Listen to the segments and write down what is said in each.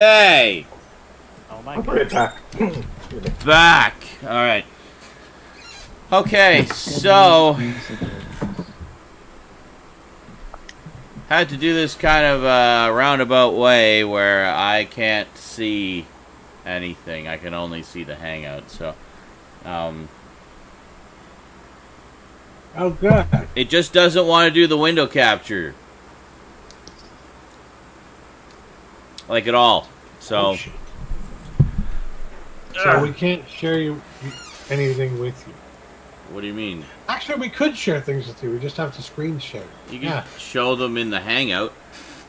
Hey! Oh my god. Back! Alright. Okay, so... had to do this kind of roundabout way where I can't see anything. I can only see the Hangout, so... Oh, good. It just doesn't want to do the window capture. Like at all. So... So we can't share anything with you. What do you mean? Actually, we could share things with you. We just have to screen share. You can show them in the Hangout,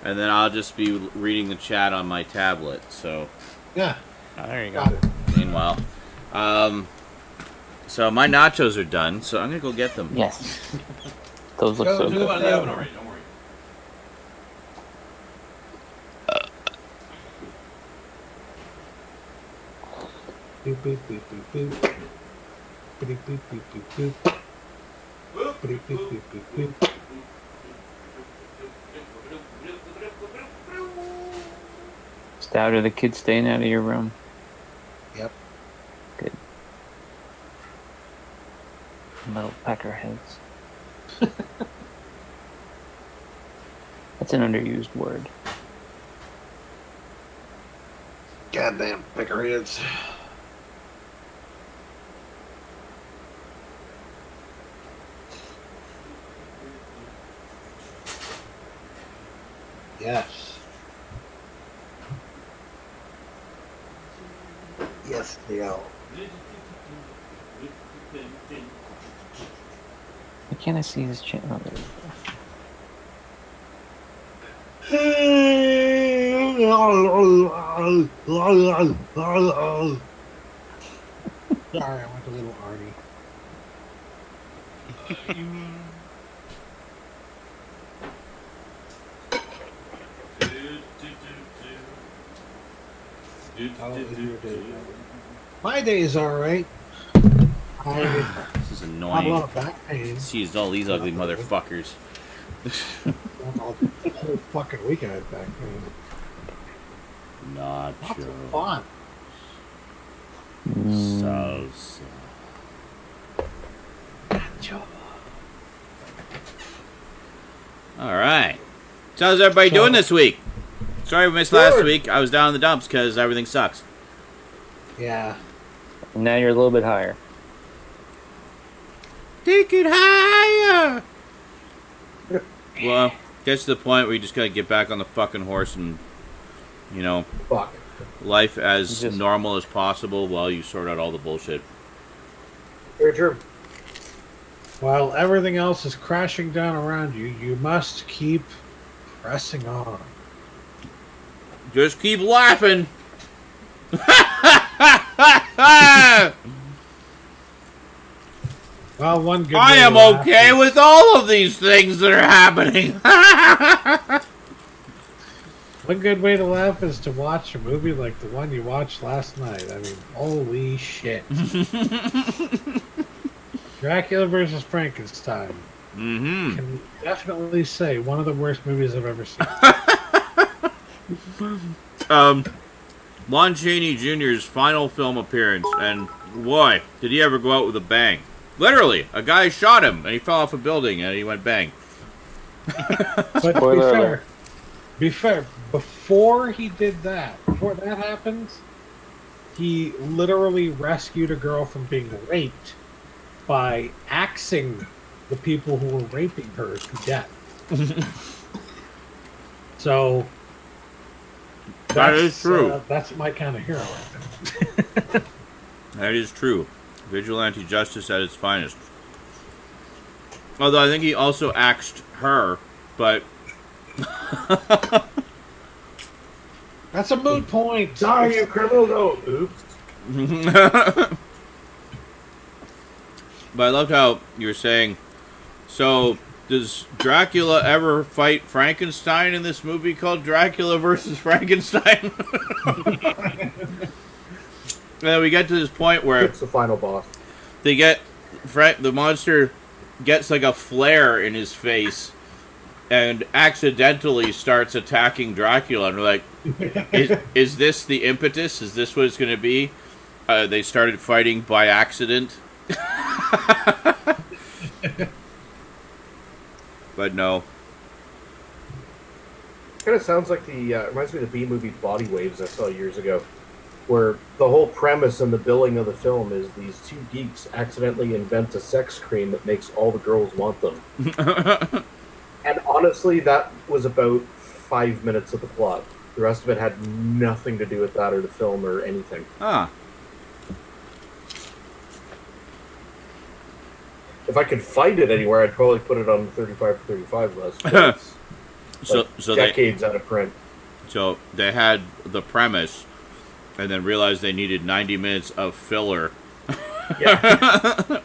and then I'll just be reading the chat on my tablet. So yeah. Oh, there you go. Got it. Meanwhile, so my nachos are done. So I'm gonna go get them. Yes. Those look so good. Out of the oven already. Don't worry. Boop, boop, boop, boop, boop. Boop, boop, boop, boop, boop. Boop, boop, boop, boop, boop. Stout, are the kids staying out of your room? Yep. Good. Little peckerheads. That's an underused word. Goddamn peckerheads. Yes. Yes, they are. Why can't I see his channel? Oh, there Sorry, I went a little Arnie. My day is alright. This is I have a annoying. lot of back pain. Seized all these ugly motherfuckers. The whole fucking week I had back pain. Lots of Nacho. fun. Salsa. Alright. So how's everybody doing this week? Sorry we missed last week. I was down in the dumps because everything sucks. Yeah. And now you're a little bit higher. Take it higher! Well, gets to the point where you just gotta get back on the fucking horse and, you know, Fuck. life as normal as possible while you sort out all the bullshit. Very true. While everything else is crashing down around you, you must keep pressing on. Just keep laughing! Well, one good I way am to laugh okay is- with all of these things that are happening. One good way to laugh is to watch a movie like the one you watched last night. I mean, holy shit. Dracula versus Frankenstein. Mm-hmm. Can definitely say one of the worst movies I've ever seen. Lon Chaney Jr.'s final film appearance, and boy, did he ever go out with a bang. Literally, a guy shot him, and he fell off a building, and he went bang. But to be fair, before he did that, before that happens, he literally rescued a girl from being raped by axing the people who were raping her to death. So that is true. That's my kind of hero right there. That is true. Vigilante justice at its finest. Although I think he also axed her, but... That's a moot point. Sorry, you criminal. No, oops. But I loved how you were saying, so does Dracula ever fight Frankenstein in this movie called Dracula versus Frankenstein? And then we get to this point where It's the final boss. they get the monster gets like a flare in his face, and accidentally starts attacking Dracula. And we're like, is this the impetus? Is this what it's going to be? They started fighting by accident. But no. Kind of sounds like the reminds me of the B-movie Body Waves I saw years ago, where the whole premise and the billing of the film is these two geeks accidentally invent a sex cream that makes all the girls want them. And honestly, that was about 5 minutes of the plot. The rest of it had nothing to do with that or the film or anything. Ah. If I could find it anywhere, I'd probably put it on the 35 for 35 list. It's So decades out of print. So they had the premise, and then realized they needed 90 minutes of filler. Yeah.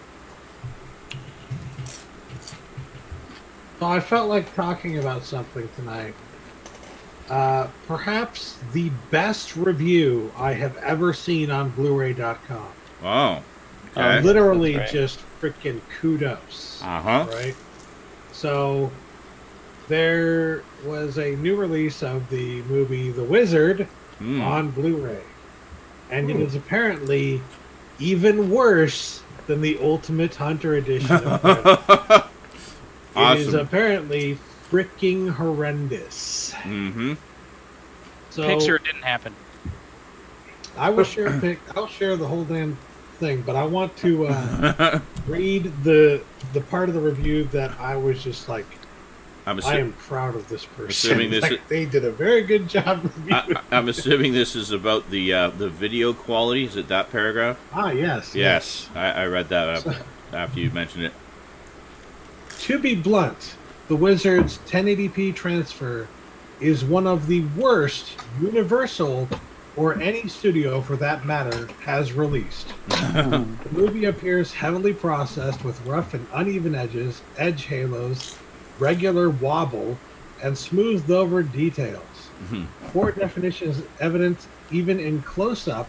So I felt like talking about something tonight. Perhaps the best review I have ever seen on blu-ray.com. Oh. Okay. Literally That's right. just freaking kudos. Uh-huh. Right? So there was a new release of the movie The Wizard on Blu-ray. And it is apparently even worse than the Ultimate Hunter edition of it. Awesome. It is apparently freaking horrendous. Mm-hmm. So Picture didn't happen. I will share I'll share the whole damn thing, but I want to read the part of the review that I was just like, I am proud of this person. assuming this Like, they did a very good job reviewing. I'm assuming this is about the video quality. Is it that paragraph? Ah, yes. Yes. I read that after you mentioned it. To be blunt, The Wizard's 1080p transfer is one of the worst Universal, or any studio for that matter, has released. The movie appears heavily processed with rough and uneven edges, edge halos, regular wobble, and smoothed over details. Poor definition is evident even in close-up,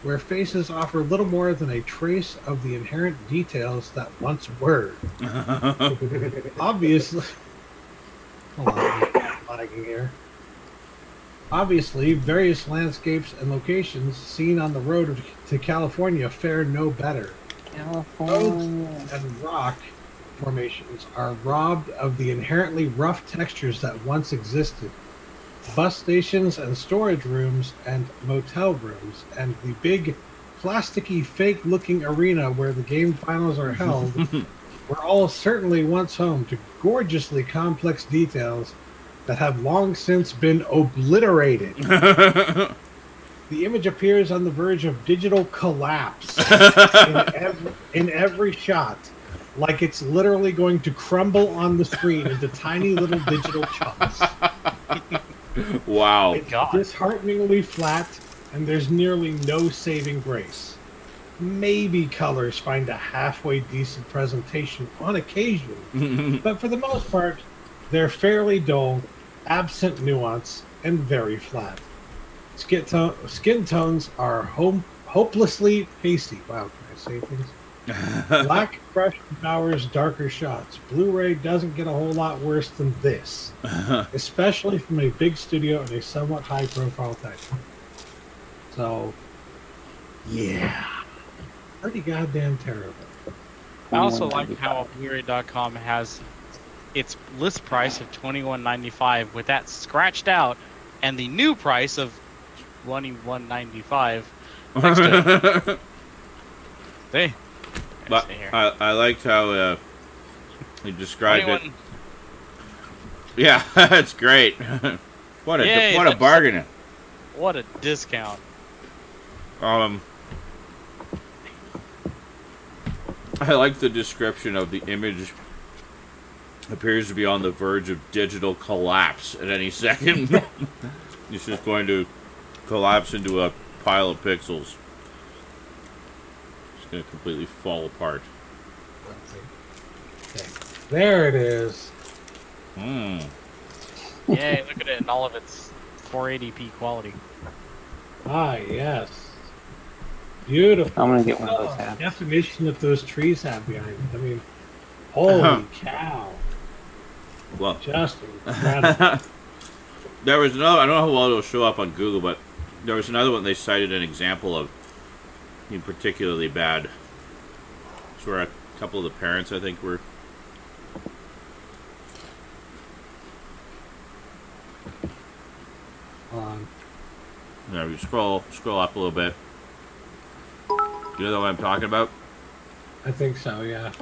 where faces offer little more than a trace of the inherent details that once were. Obviously... Hold on, I'm lagging here. Obviously, various landscapes and locations seen on the road to California fare no better. Roads and rock formations are robbed of the inherently rough textures that once existed. Bus stations and storage rooms and motel rooms and the big plasticky fake-looking arena where the game finals are held were all certainly once home to gorgeously complex details that have long since been obliterated. The image appears on the verge of digital collapse in every shot, like it's literally going to crumble on the screen into tiny little digital chunks. Wow. It's dishearteningly flat, and there's nearly no saving grace. Maybe colors find a halfway decent presentation on occasion, but for the most part, they're fairly dull, absent nuance, and very flat. Skin tones are hopelessly pasty. Wow, can I say things? Black Crush devours darker shots. Blu-ray doesn't get a whole lot worse than this, especially from a big studio and a somewhat high-profile title. So, yeah, pretty goddamn terrible. I also like how Blu-ray.com has its list price of $21.95 with that scratched out, and the new price of $21.95 next to it. They. But I liked how he described 21. it. Yeah, that's great. What a bargain! What a discount! I like the description of the image. Appears to be on the verge of digital collapse at any second. It's just going to collapse into a pile of pixels. It's going to completely fall apart. Okay. There it is. Mm. Yay, look at it in all of its 480p quality. Ah, yes. Beautiful. I'm gonna get one of those The hats. definition that those trees have behind it. I mean, holy cow. Well, Just incredible. there was another. I don't know how well it'll show up on Google, but there was another one they cited an example of being particularly bad. It's where a couple of the parents, I think, were. No, you scroll up a little bit. You know what I'm talking about? I think so, yeah.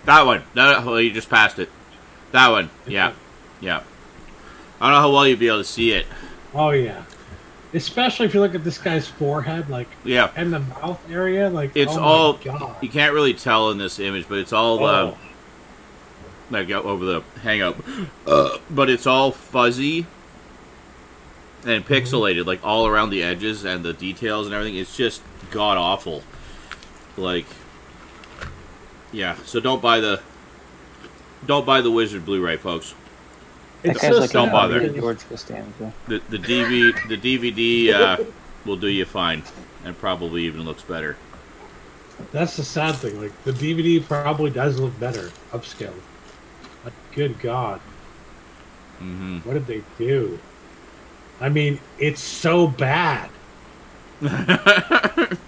That one. No, well, you just passed it. That one. Yeah. Yeah. I don't know how well you'd be able to see it. Oh, yeah. Especially if you look at this guy's forehead, like, yeah, and the mouth area, like, it's all. God. You can't really tell in this image, but it's all like over the hang-up. But it's all fuzzy and pixelated, like all around the edges and the details and everything. It's just god awful. Like, yeah. So don't buy the Wizard Blu-ray, folks. It's just like don't bother. George Costanza. The DVD will do you fine, and probably even looks better. That's the sad thing. Like, the DVD probably does look better upscaled. But good God, what did they do? I mean, it's so bad. It's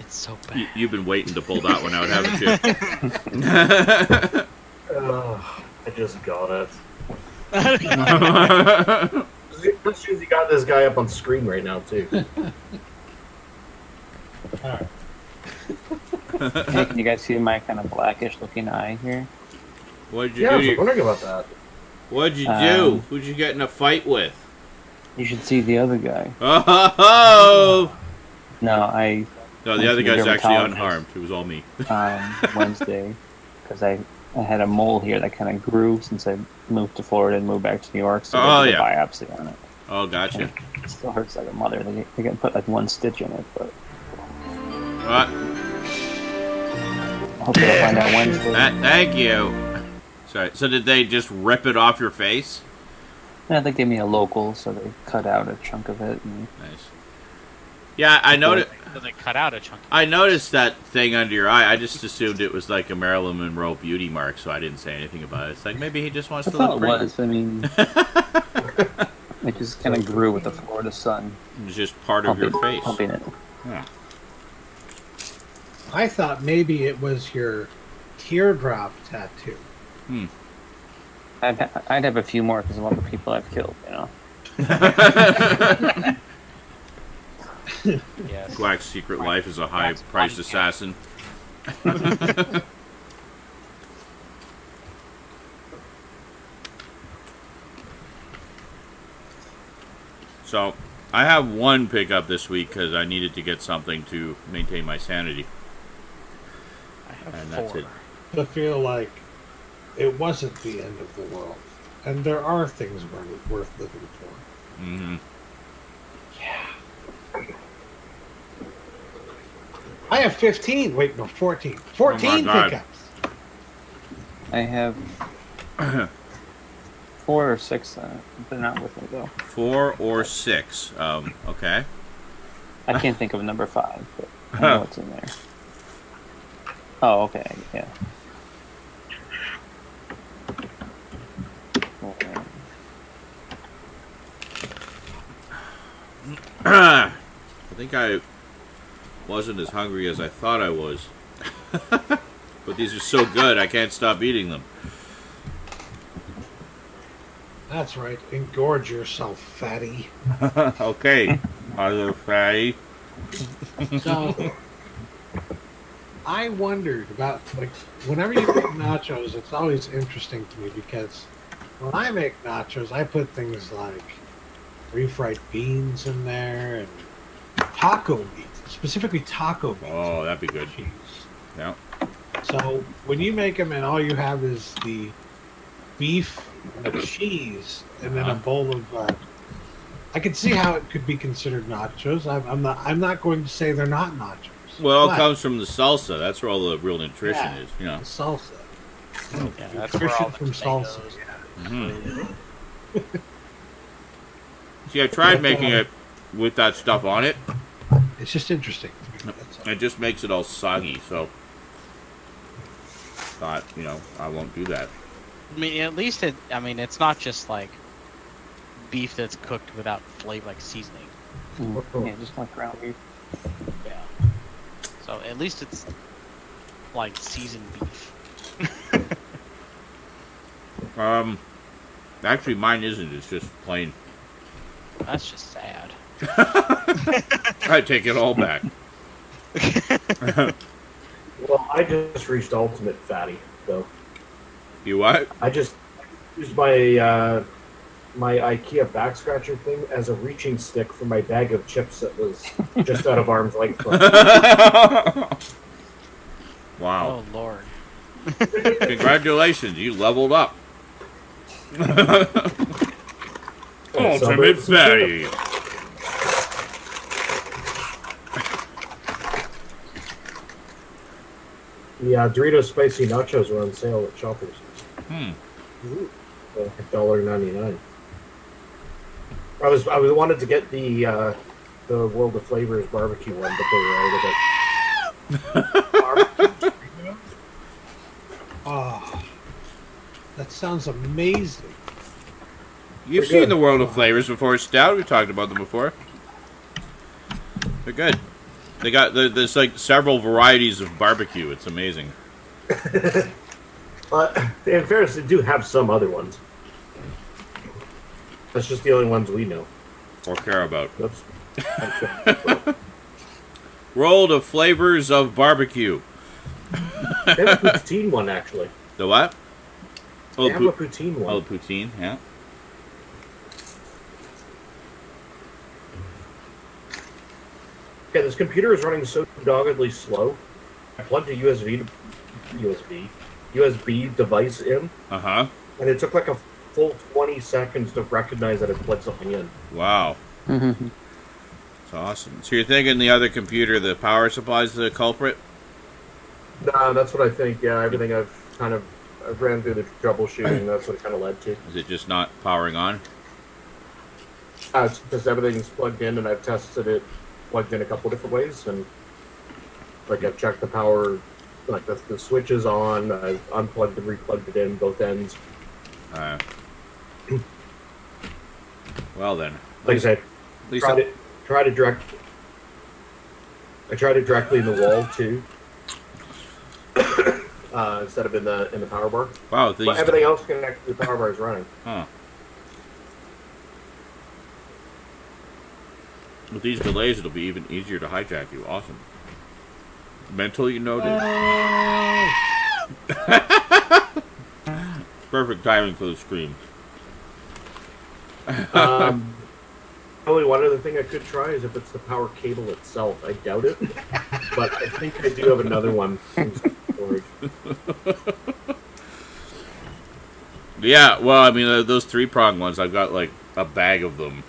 so bad. You've been waiting to pull that one out, haven't you? I just got it. Let's see if you got this guy up on screen right now, too. Alright. Hey, can you guys see my kind of blackish looking eye here? What did you I do? was wondering about that. What did you do? Who'd you get in a fight with? You should see the other guy. Oh! No, No, the other guy's actually unharmed. It was all me. Wednesday, because I had a mole here that kind of grew since I moved to Florida and moved back to New York, so they did a biopsy on it. Oh, gotcha. It still hurts like a mother. They can put like one stitch in it, but... What? Hopefully I'll find out Wednesday. Thank you. Sorry. So did they just rip it off your face? Yeah, they gave me a local, so they cut out a chunk of it. And... Nice. Yeah, I noticed. So they cut out a chunk. I noticed that thing under your eye. I just assumed it was like a Marilyn Monroe beauty mark, so I didn't say anything about it. It's like maybe he just wants to look pretty. It mean, it just kind of grew with the Florida sun. It was just part of your face. Pumping it. Yeah. I thought maybe it was your teardrop tattoo. I'd have a few more because of all the people I've killed, you know. Yes. Quack's secret life is a high-priced assassin. So, I have one pickup this week because I needed to get something to maintain my sanity. I have And 4. that's it. I feel like it wasn't the end of the world. And there are things worth living for. Mm-hmm. Yeah. I have 15. Wait, no, 14. 14 pickups. I have 4 or 6. They're not with me, though. 4 or 6. Okay. I can't think of number 5, but I know what's in there. Oh, okay, yeah. I think I wasn't as hungry as I thought I was. But these are so good, I can't stop eating them. That's right. Engorge yourself, fatty. Okay, other fatty. So, I wondered about, like, whenever you make nachos, it's always interesting to me because when I make nachos, I put things like refried beans in there and taco meat, specifically taco meat. Oh, that'd be good. Cheese. Yeah. So when you make them and all you have is the beef and the cheese and then a bowl of, I can see how it could be considered nachos. I'm not going to say they're not nachos. Well, it comes from the salsa. That's where all the real nutrition is. You know. The salsa. Yeah, that's where all the from salsa. Mm-hmm. See, I tried making it with that stuff on it. It's just interesting. It just makes it all soggy, so thought, I won't do that. I mean, at least it's not just like beef that's cooked without flavor, like seasoning. Yeah, just like ground beef. Yeah. So at least it's like seasoned beef. Actually, mine isn't. It's just plain. That's just sad. I take it all back. Well, I just reached ultimate fatty, though. You what? I just used my my IKEA back scratcher thing as a reaching stick for my bag of chips that was just out of arm's length from. Wow. Oh Lord. Congratulations, you leveled up. Ultimate fatty. Yeah, Doritos spicy nachos are on sale at Shoppers. $1.99. I wanted to get the World of Flavors barbecue one, but they were out of it. Oh, that sounds amazing. You've seen the World of Flavors before, Stout. We've talked about them before. They're good. They got there's like several varieties of barbecue. It's amazing. But in fairness, they do have some other ones. That's just the only ones we know or care about. World of Flavors of Barbecue. They have a poutine one, actually. The what? They have a poutine one. Oh, poutine, yeah. Yeah, this computer is running so doggedly slow. I plugged a USB device in. Uh-huh. And it took like a full 20 seconds to recognize that it plugged something in. Wow. It's awesome. So you're thinking the other computer, the power supply's the culprit? Nah, that's what I think. Yeah, everything I've ran through the troubleshooting. That's what it kind of led to. Is it just not powering on? It's because everything's plugged in, and I've tested it plugged in a couple different ways, and like I've checked the power, like the switch is on. I've unplugged and replugged it in both ends. Well then, like I said, I tried it directly in the wall too, instead of in the power bar. Wow, but everything else connected to the power bar is running. Huh. With these delays, it'll be even easier to hijack you. Awesome. Mentally noted. Perfect timing for the scream. Only one other thing I could try is if it's the power cable itself. I doubt it, but I think I do have another one. Yeah, well, I mean, those 3-prong ones, I've got like a bag of them.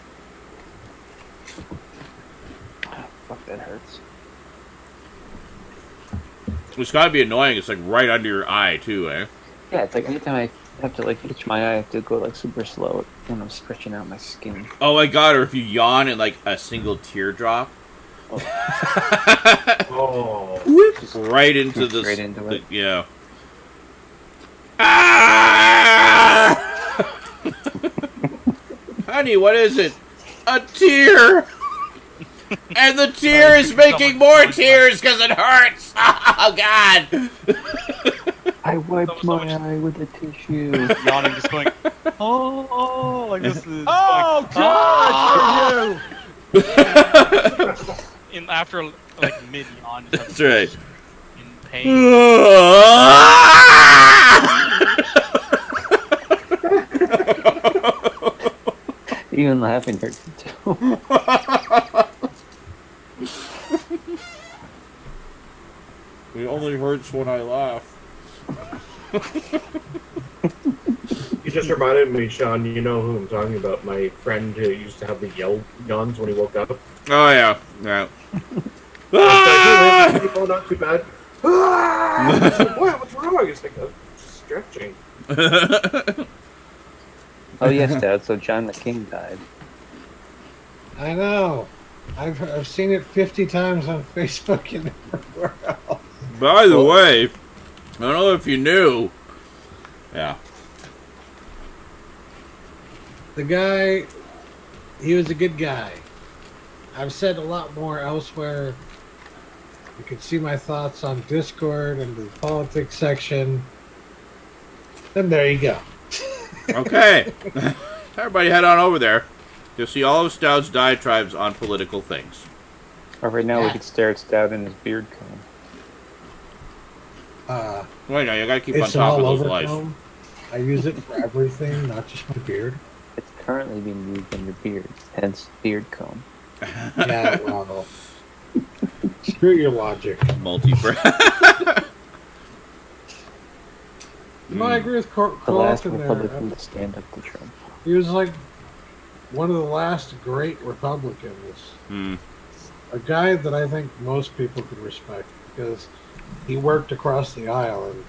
Fuck, that hurts. It's gotta be annoying. It's like right under your eye too, eh? Yeah, it's like anytime I have to like itch my eye, I have to go like super slow when I'm stretching out my skin. Oh my god! Or if you yawn and like a single teardrop. Oh, right into the straight into it. Yeah. Ah! Honey, what is it? A tear. And the tear is making more tears because it hurts. Oh God! I wiped my eye with a tissue. Yawning, just going, oh, like this is. Oh God! In after like mid yawn. That's right. In pain. Even laughing hurts too. It only hurts when I laugh. You just reminded me, Sean. You know who I'm talking about? My friend who used to have the yawns when he woke up. Oh yeah, yeah. Oh, not too bad. What? What's wrong? It's like stretching. Oh yes, Dad. So John the King died. I know. I've seen it 50 times on Facebook and everywhere else. By the way, I don't know if you knew. Yeah. The guy, he was a good guy. I've said a lot more elsewhere. You can see my thoughts on Discord and the politics section. And there you go. Okay. Everybody head on over there. You'll see all of Stoud's diatribes on political things. Or right now we could stare at Stoud in his beard comb. Wait, no, you gotta keep on top of those lights. Comb. I use it for everything, not just my beard. It's currently being used on your beard, hence beard comb. Yeah, well, screw your logic. No, I agree with The last Colton Republican there. to stand up to Trump. He was like one of the last great Republicans. A guy that I think most people could respect because he worked across the aisle. And,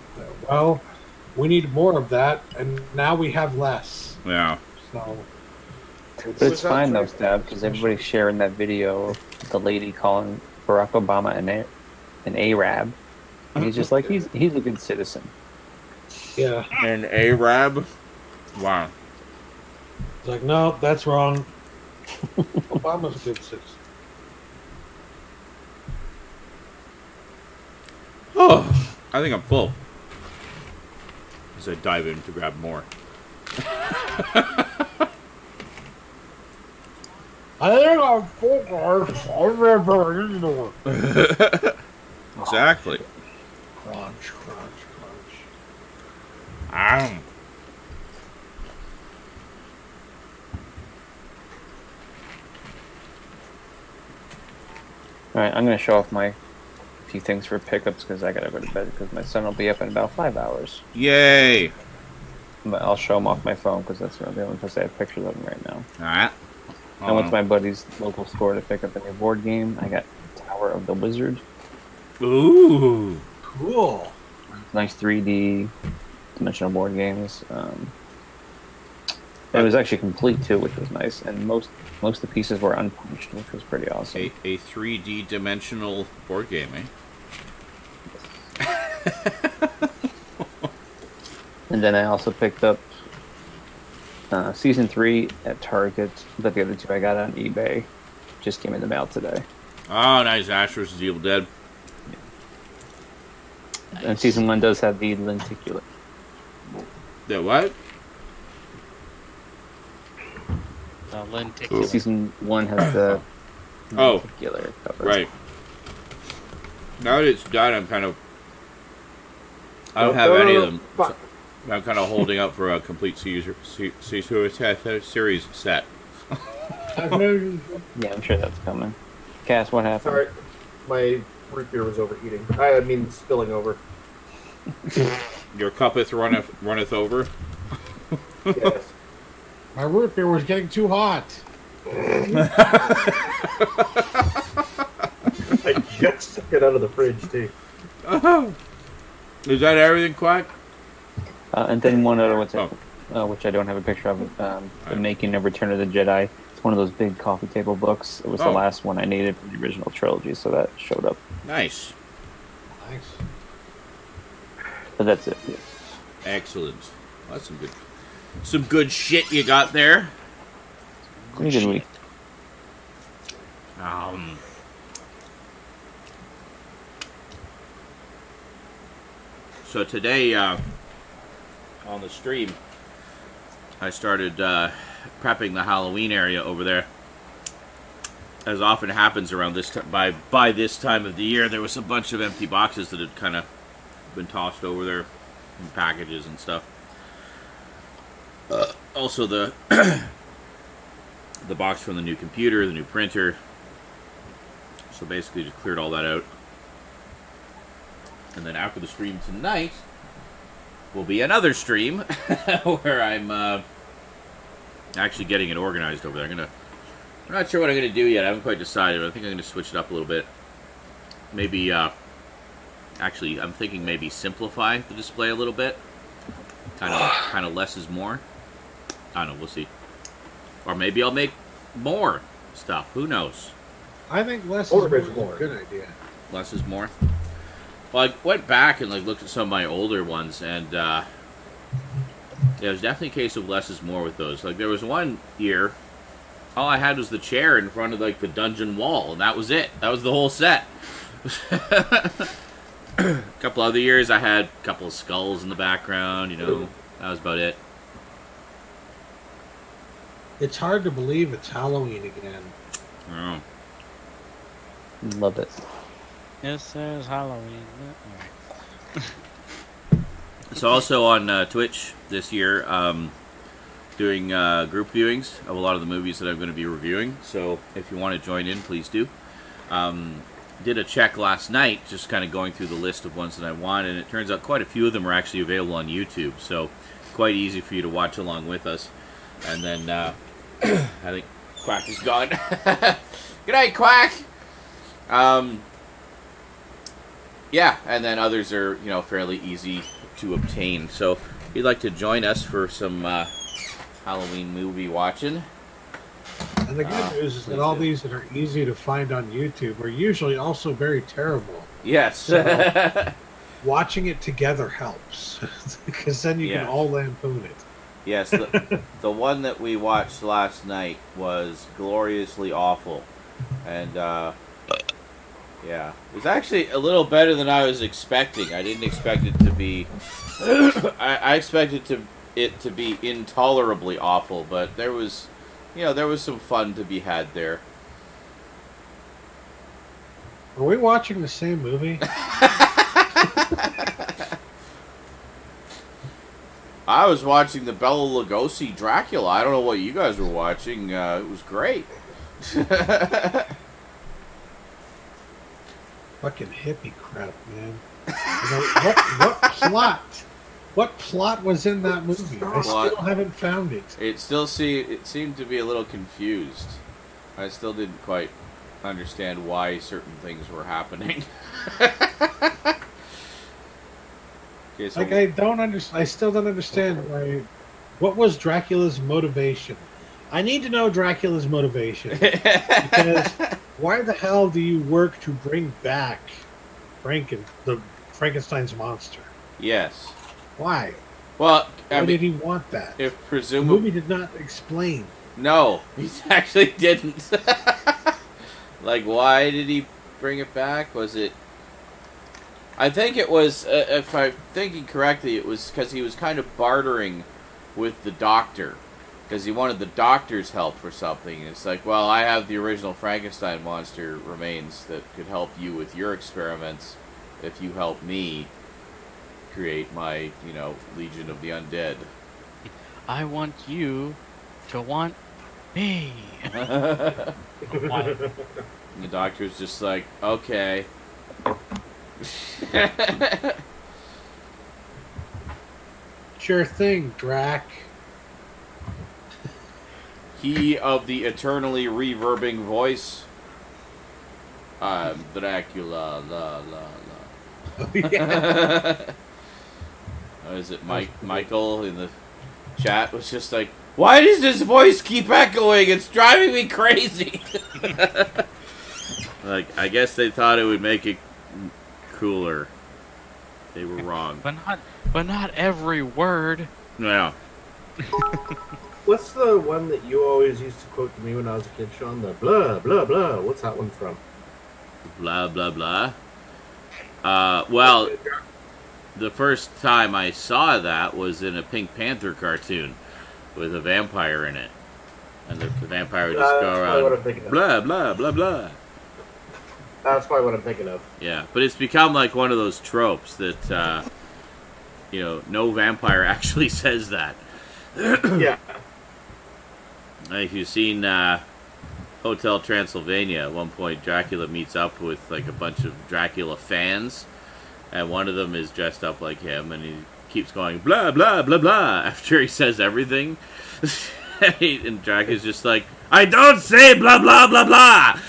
well, we need more of that, and now we have less. Yeah. So... But it's fine though, Stab, because everybody's sharing that video of the lady calling Barack Obama an Arab. And he's just like, he's a good citizen. Yeah. An Arab? Wow. It's like, no, that's wrong. Obama's a good citizen. Oh, I think I'm full. As I dive in to grab more. I think I'm full, guys. I'll never anymore. Exactly. Crunch, crunch, crunch. Alright, I'm going to show off my few things for pickups because I got to go to bed because my son will be up in about 5 hours. Yay! But I'll show him off my phone because that's the only place I have pictures of him right now. Alright. I went to my buddy's local store to pick up a new board game. I got Tower of the Wizard. Ooh. Cool. Nice 3D dimensional board games. It was actually complete too, which was nice. And most of the pieces were unpunched, which was pretty awesome. A 3D dimensional board game, eh? And then I also picked up Season 3 at Target, but the other two I got on eBay. Just came in the mail today. Oh, nice. Ash vs. Evil Dead. Nice. And Season 1 does have the lenticular. The what? Lenticular. Season 1 has the lenticular cover. Right. Now that it's done, I'm kind of... I don't have any of them. So I'm kind of holding up for a complete series set. Yeah, I'm sure that's coming. Cass, what happened? Sorry, my root beer was overheating. I mean, spilling over. Your cuppeth runneth over? Yes. My root beer was getting too hot. I just took it out of the fridge, too. Is that everything, Quack? And then one other, which I don't have a picture of, The Making of Return of the Jedi. It's one of those big coffee table books. It was the last one I needed from the original trilogy, so that showed up. Nice. Nice. But that's it. Yeah. Excellent. Well, that's some good shit you got there. Pretty good week. So today, on the stream, I started prepping the Halloween area over there. As often happens around this time, by this time of the year, there was a bunch of empty boxes that had kind of been tossed over there in packages and stuff. Also, the the box from the new computer, the new printer. So basically, just cleared all that out. And then after the stream tonight, will be another stream where I'm actually getting it organized over there. I'm not sure what I'm gonna do yet. I haven't quite decided. But I think I'm gonna switch it up a little bit. Maybe, actually, I'm thinking maybe simplify the display a little bit. Kind of less is more. I don't know. We'll see. Or maybe I'll make more stuff. Who knows? I think less is more. Good idea. Less is more. Well, I went back and looked at some of my older ones, and Yeah, it was definitely a case of less is more with those. Like, there was one year, all I had was the chair in front of, like, the dungeon wall, and that was it. That was the whole set. A couple other years, I had a couple of skulls in the background, you know. That was about it. It's hard to believe it's Halloween again. Oh. Love it. This is Halloween. So also on Twitch this year, doing group viewings of a lot of the movies that I'm going to be reviewing. So if you want to join in, please do. Did a check last night, just kind of going through the list of ones that I want, and it turns out quite a few of them are actually available on YouTube. So quite easy for you to watch along with us. And then I think Quack is gone. Good night, Quack. Yeah, and then others are, you know, fairly easy to obtain. So if you'd like to join us for some Halloween movie watching. And the good news is that all these that are easy to find on YouTube are usually also very terrible. Yes. So watching it together helps, because then you can all lampoon it. Yes, the one that we watched last night was gloriously awful. And, yeah. It was actually a little better than I was expecting. I didn't expect it to be... I expected it to be intolerably awful, but there was... You know, there was some fun to be had there. Are we watching the same movie? I was watching the Bela Lugosi Dracula. I don't know what you guys were watching. It was great. Fucking hippie crap, man. You know, what plot was in that movie? I still haven't found it. It seemed to be a little confused. I still didn't quite understand why certain things were happening. Okay, so like, I still don't understand why. What was Dracula's motivation? I need to know Dracula's motivation. Because why the hell do you work to bring back Frankenstein's monster? Yes. Why? Well, why did he want that? If The presumably movie did not explain. No, he actually didn't. Like, why did he bring it back? Was it... I think it was, if I'm thinking correctly, it was because he was kind of bartering with the doctor. Because he wanted the doctor's help for something. It's like, well, I have the original Frankenstein monster remains that could help you with your experiments if you help me create my, you know, Legion of the Undead. I want you to want me. The doctor's just like, okay. Sure thing, Drac. He of the eternally reverbing voice. I'm Dracula, la la la. Oh, yeah. Is it Michael in the chat was just like, why does this voice keep echoing? It's driving me crazy. Like, I guess they thought it would make it cooler. They were wrong. But not every word. Yeah. What's the one that you always used to quote to me when I was a kid, Sean? The blah, blah, blah. What's that one from? Blah, blah, blah. Well, the first time I saw that was in a Pink Panther cartoon with a vampire in it. And the vampire would just go around, blah, blah, blah, blah. That's probably what I'm thinking of. Yeah, but it's become like one of those tropes that, you know, no vampire actually says that. Yeah. Like, you've seen Hotel Transylvania, at one point Dracula meets up with like a bunch of Dracula fans, and one of them is dressed up like him, and he keeps going blah blah blah blah after he says everything. And Dracula's just like, I don't say blah blah blah blah.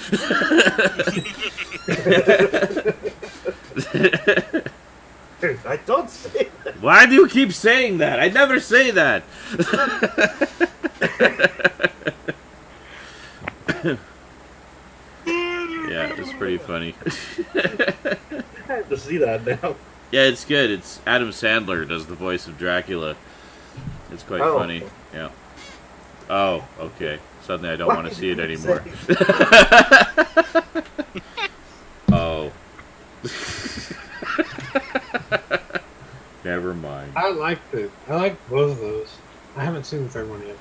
I don't say that. Why do you keep saying that? I never say that. Yeah, it's pretty funny. I have to see that now. Yeah, it's good. It's Adam Sandler does the voice of Dracula. It's quite funny. Yeah. Oh, okay. Suddenly I don't want to see it anymore. Oh. Never mind. I liked it. I liked both of those. I haven't seen the third one yet.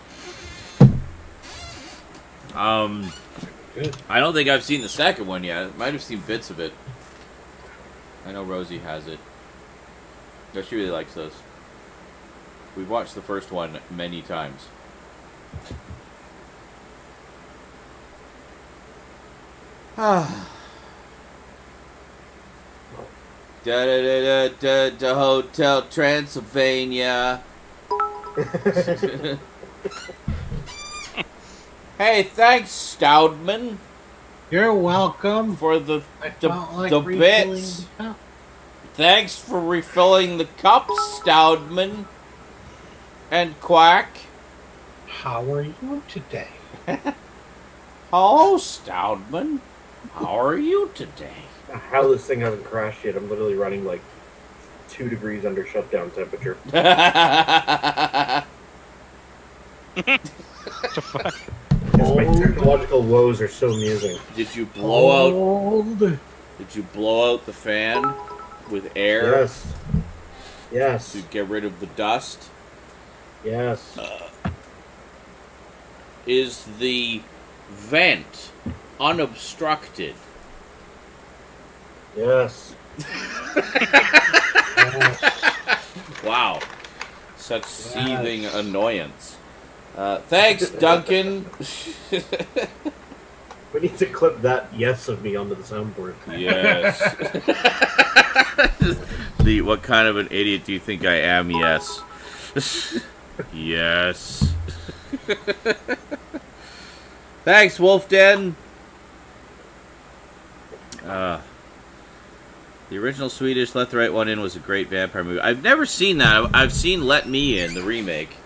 Good. I don't think I've seen the second one yet. I might have seen bits of it. I know Rosie has it. No, she really likes those. We've watched the first one many times. Ah. Da Hotel Transylvania. Hey, thanks, Stoudman. You're welcome. For the like bits. Thanks for refilling the cups, Stoudman. And Quack. How are you today? Oh, Stoudman. How are you today? How this thing hasn't crashed yet. I'm literally running like 2 degrees under shutdown temperature. My technological woes are so amusing. Did you blow out? Did you blow out the fan with air? Yes. Yes. To get rid of the dust? Yes. Is the vent unobstructed? Yes. Wow. Such seething annoyance. Thanks, Duncan. We need to clip that yes of me onto the soundboard. Yes. What kind of an idiot do you think I am? Yes. Yes. Thanks, Wolfden. The original Swedish Let the Right One In was a great vampire movie. I've never seen that. I've seen Let Me In, the remake,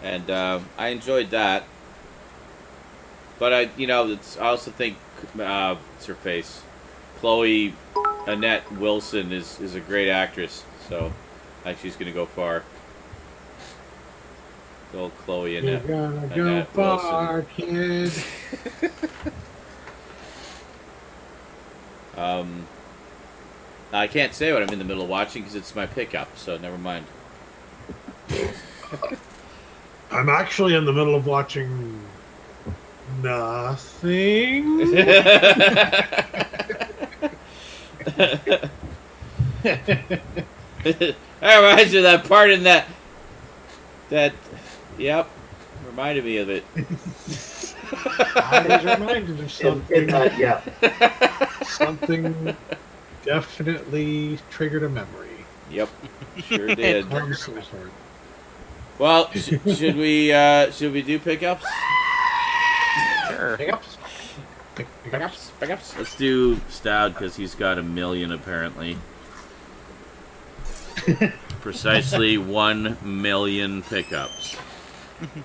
and I enjoyed that. But I also think what's her face, Chloe Annette Wilson is a great actress. So I think she's gonna go far. Old Chloe Annette. You're gonna go far, kid. I can't say what I'm in the middle of watching because it's my pickup, so never mind. I'm actually in the middle of watching nothing. That reminds me of that part in that. Yep, reminded me of it. I was reminded of something. Yeah. Something definitely triggered a memory. Yep, sure did. I'm so sorry. Well, should we do pickups? Sure. Pickups. Let's do Stoud because he's got 1 million apparently. Precisely 1 million pickups.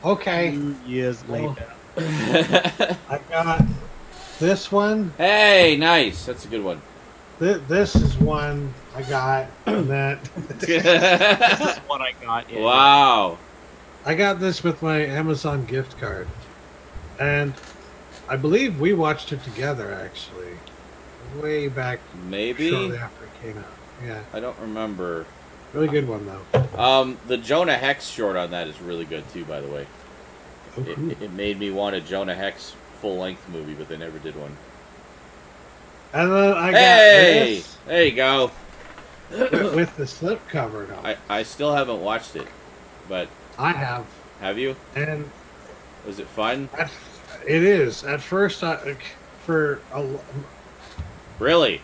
Okay. 2 years later. I got this one. Hey, nice. That's a good one. This is one I got. And that. This is what I got. Yeah. Wow. I got this with my Amazon gift card. And I believe we watched it together, actually. Way back. Maybe? Shortly after it came out. Yeah. I don't remember. Really good one, though. The Jonah Hex short on that is really good, too, by the way. Oh, cool. It made me want a Jonah Hex full-length movie, but they never did one. And then I got this. There you go. With the slip covered on. I still haven't watched it, but... I have. Have you? And... Was it fun? It is. At first, Really?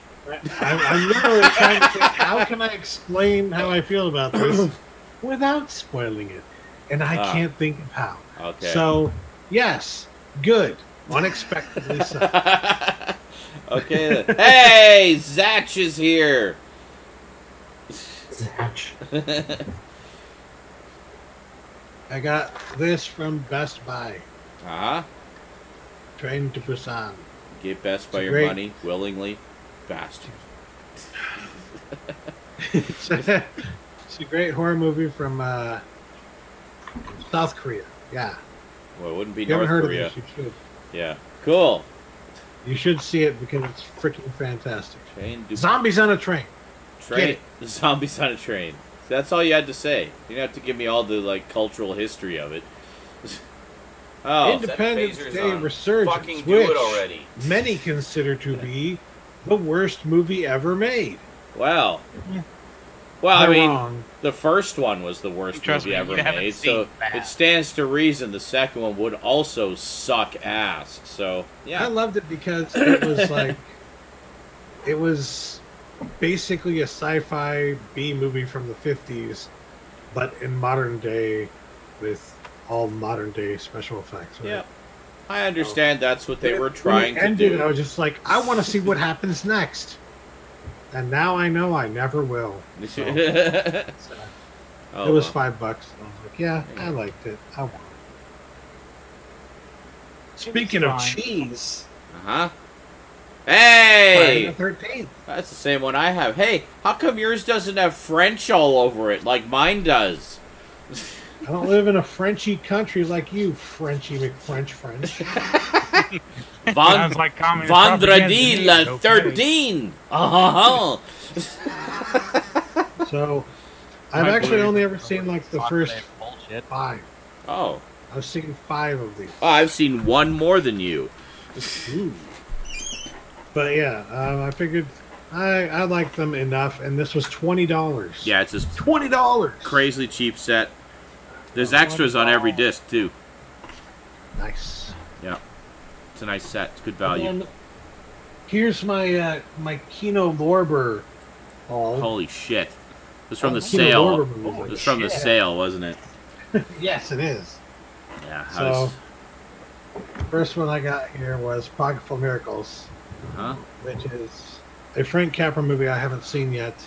I'm literally trying to think, how can I explain how I feel about this without spoiling it? And I can't think of how. Okay. So, yes, good. Unexpectedly so. Okay. Hey, Zach is here. Zach. I got this from Best Buy. Uh-huh. Train to Busan. Get Best Buy your money willingly. Bastard. It's a great horror movie from South Korea. Yeah. Well, it wouldn't be If you haven't North heard Korea. of this, you should. Yeah. Cool. You should see it because it's freaking fantastic. Train. Zombies on a train. Train. Zombies on a train. That's all you had to say. You didn't have to give me all the like cultural history of it. Oh, Independence Day Resurgence, fucking do it already. Many consider to be the worst movie ever made. Wow. Well, I mean, wrong. the first one was the worst movie ever made, so that. it stands to reason the second one would also suck ass. So, yeah. I loved it because it was like, it was basically a sci-fi B movie from the 50s, but in modern day with all modern day special effects. Right? Yeah. I understand that's what they were trying to do. I was just like, I want to see what happens next. And now I know I never will. So, it was $5. I was like, yeah, I liked it. I won. Speaking of cheese. Uh-huh. Hey! Friday the 13th. That's the same one I have. Hey, how come yours doesn't have French all over it like mine does? I don't live in a Frenchy country like you, Frenchy McFrench French. Sounds like Vendredi la 13. So, I've actually only ever seen like the first 5. Oh. I've seen 5 of these. Oh, I've seen one more than you. Ooh. But yeah, I figured I liked them enough, and this was $20. Yeah, it's just $20. Crazily cheap set. There's extras on every disc too. Nice. Yeah, it's a nice set. It's good value. And here's my my Kino Lorber haul. Holy shit! It was from the Kino sale. Lorber movie. It was from the sale, wasn't it? Yes, it is. Yeah. So, first one I got here was Pocketful of Miracles, which is a Frank Capra movie I haven't seen yet.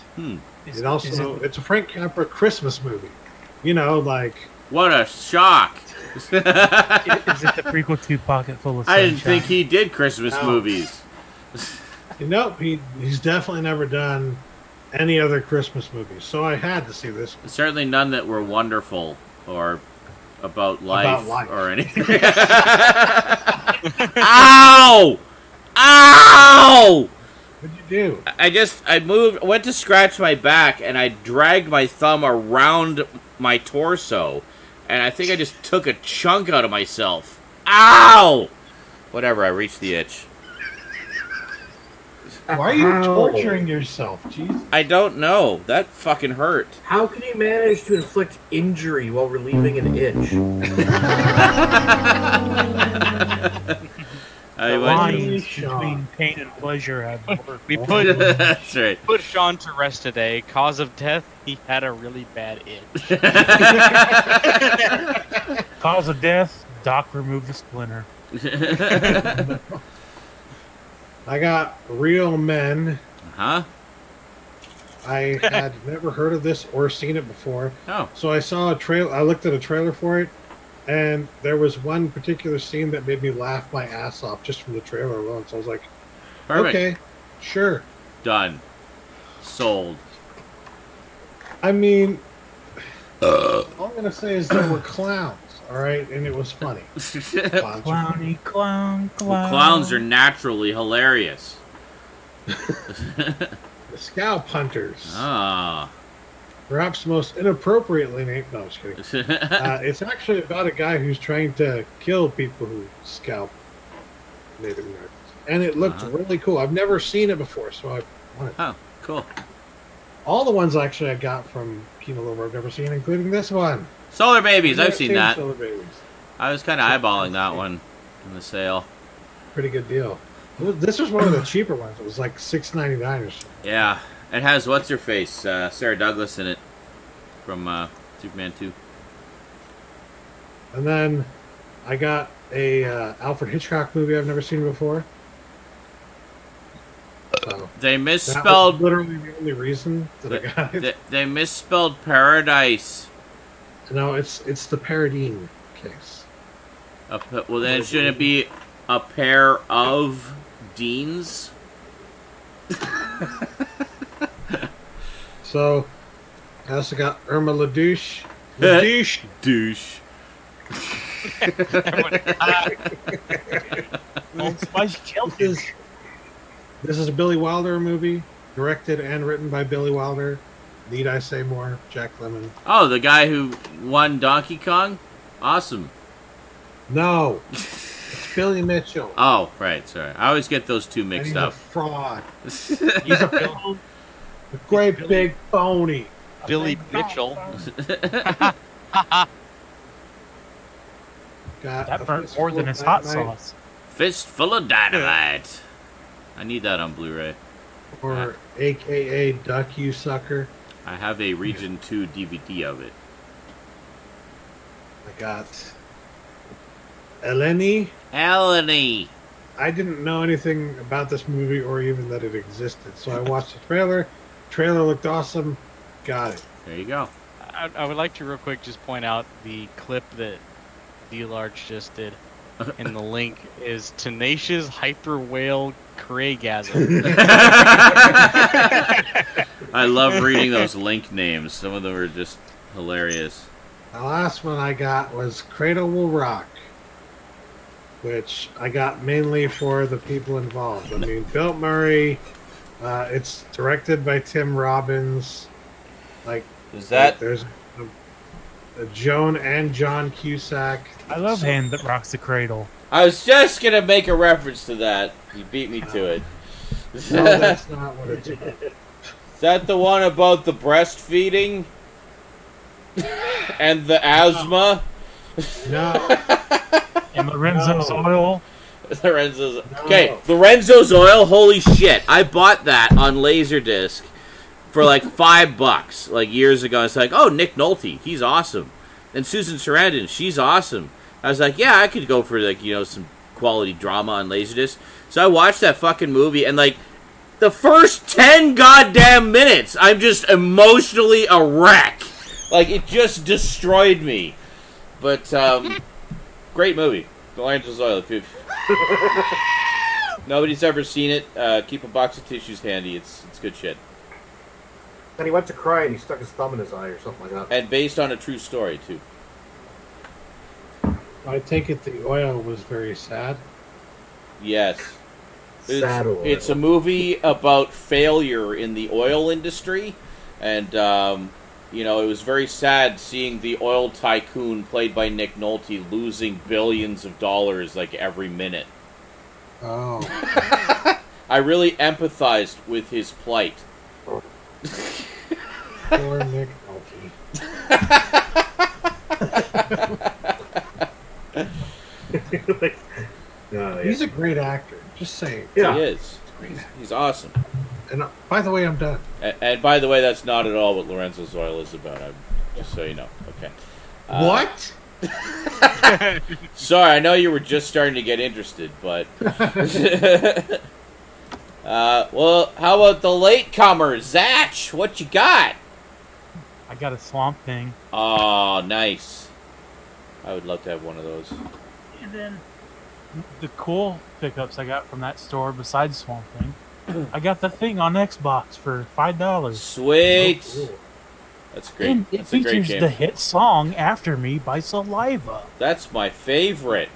It's a Frank Capra Christmas movie. You know, like... What a shock! Is it the prequel to Pocketful of Sunshine? I didn't think he did Christmas movies. Nope, he's definitely never done any other Christmas movies, so I had to see this one. Certainly none that were wonderful or about life, or anything. Ow! Ow! What'd you do? I went to scratch my back, and I dragged my thumb around my torso, and I think I just took a chunk out of myself. Ow! Whatever, I reached the itch. Why are you torturing yourself? Jeez. I don't know. That fucking hurt. How can you manage to inflict injury while relieving an itch? The lines between pain and pleasure have we put that's right. Put Sean to rest today. Cause of death: he had a really bad itch. Cause of death: Doc removed the splinter. I got Real Men. Huh? I had never heard of this or seen it before. Oh. So I saw a trailer. I looked at a trailer for it, and there was one particular scene that made me laugh my ass off just from the trailer alone. So I was like, Perfect. okay, sure. Done. Sold. I mean, all I'm going to say is there were clowns, all right? And it was funny. Clowny clown, clown. Well, clowns are naturally hilarious. The Scalp Hunters. Ah. Perhaps most inappropriately named. No, I'm just kidding. It's actually about a guy who's trying to kill people who scalp Native Americans. And it looked really cool. I've never seen it before, so I wanted to. Oh, cool. All the ones actually I got from Kino Lorber I've never seen, including this one. Solar Babies, I've seen that. Solar Babies. I was kind of eyeballing that one in the sale. Pretty good deal. This was one of the cheaper ones. It was like $6.99 or something. Yeah. It has what's-her-face, Sarah Douglas in it from Superman 2. And then I got a Alfred Hitchcock movie I've never seen before. So They misspelled... That was literally the only reason that I got it. They misspelled Paradise. No, it's the Paradine case. Well, then shouldn't it be a pair of Deans? So, I also got Irma LaDouche. LaDouche. Douche. Old Spice killed him. This is a Billy Wilder movie, directed and written by Billy Wilder. Need I say more? Jack Lemmon. Oh, the guy who won Donkey Kong? Awesome. No. It's Billy Mitchell. Oh, right, sorry. I always get those two mixed He's up. a fraud. He's a great big phony. Billy Mitchell. That burnt more than his hot sauce. Fistful of Dynamite. I need that on Blu-ray. Or AKA Duck You Sucker. I have a Region 2 DVD of it. I got Eleni. Eleni. I didn't know anything about this movie or even that it existed, so I watched the trailer. Trailer looked awesome. Got it. There you go. I would like to real quick just point out the clip that D-Large just did. And the link is Tenacious Hyper Whale Craygasm. I love reading those link names. Some of them are just hilarious. The last one I got was Cradle Will Rock, which I got mainly for the people involved. I mean, Bill Murray. It's directed by Tim Robbins. Like, Is that... there's a Joan and John Cusack. I love Hand That Rocks the Cradle. I was just going to make a reference to that. You beat me to it. No, that's not what it's about. Is that the one about the breastfeeding? And the asthma? No. And Lorenzo's oil. Lorenzo's... Okay, Lorenzo's oil, holy shit. I bought that on Laserdisc for like $5, like years ago. It's like, oh, Nick Nolte, he's awesome. And Susan Sarandon, she's awesome. I was like, yeah, I could go for, like, you know, some quality drama on Laserdisc. So I watched that fucking movie, and, like, the first 10 goddamn minutes, I'm just emotionally a wreck. Like, it just destroyed me. But, great movie. Lorenzo's Oil. If nobody's ever seen it, keep a box of tissues handy. It's good shit. And he went to cry and he stuck his thumb in his eye or something like that. And based on a true story, too. I take it the oil was very sad. Yes. Sad oil. It's a movie about failure in the oil industry. And, you know, it was very sad seeing the oil tycoon played by Nick Nolte losing billions of dollars, like, every minute. Oh. I really empathized with his plight. Poor Nick Nolte. He's a great actor. Just saying. Yeah. He is. He's awesome. And by the way, I'm done. And by the way, that's not at all what Lorenzo's Oil is about. Just so you know. Okay. What? Sorry, I know you were just starting to get interested, but... well, how about the latecomer, Zach? What you got? I got a Swamp Thing. Oh, nice. I would love to have one of those. And then the cool pickups I got from that store besides Swamp Thing, I got the Thing on Xbox for $5. Sweet. Oh, cool. That's great. And it That's a great features game. the hit song "After Me" by Saliva. That's my favorite.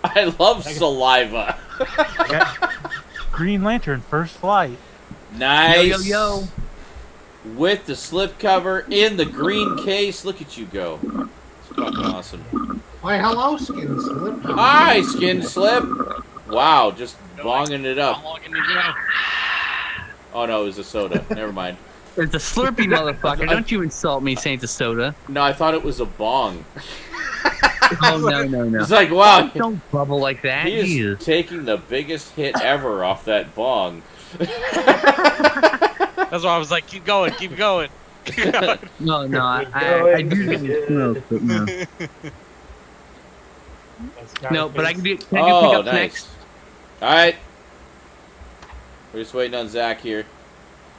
I love Saliva. Green Lantern First Flight. Nice. Yo, yo, yo. With the slipcover in the green case. Look at you go. It's fucking awesome. Why, hello, Skinslip. Hi, Skinslip. Wow, just bonging it up. Oh, no, it was a soda. Never mind. It's a Slurpee, motherfucker. Don't you insult me saying it's a soda. No, I thought it was a bong. Oh, no. It's like, wow. Don't bubble like that. He is taking the biggest hit ever off that bong. That's why I was like, keep going. No, I do get the smoke, but no. No, but I can do. Can I pick up nice. next? All right. We're just waiting on Zach here.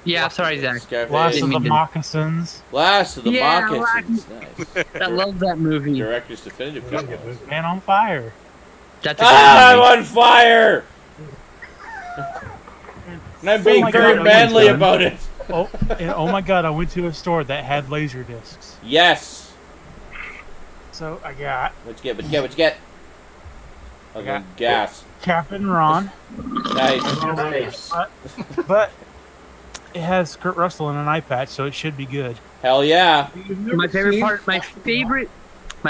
Yeah, sorry, Zach. Last of the Moccasins. Last of the Moccasins. Nice. I love that movie. Director's definitive cut. Man on Fire. That's a I'm on fire! And I'm being very manly about it. Oh, and oh my god, I went to a store that had laser discs. Yes. So So I got. What you get? I got gas. Captain Ron. Nice. But it has Kurt Russell in an eye patch, so it should be good. Hell yeah. My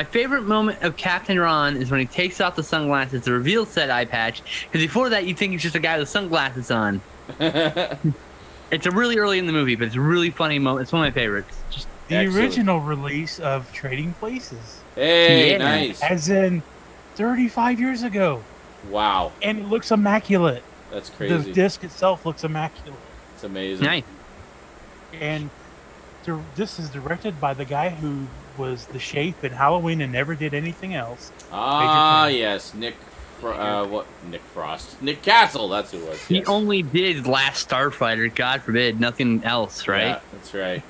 favorite moment of Captain Ron is when he takes off the sunglasses to reveal said eye patch. Because before that, you think he's just a guy with sunglasses on. It's a really early in the movie, but it's a really funny moment. It's one of my favorites. Just the original release of Trading Places. Hey, nice. As in 35 years ago. Wow. And it looks immaculate. That's crazy. The disc itself looks immaculate. It's amazing. Nice. And this is directed by the guy who was the Shape in Halloween and never did anything else. Ah, yes. Nick Frost. Nick Castle, that's who it was. He only did Last Starfighter, God forbid, nothing else, right? Yeah, that's right.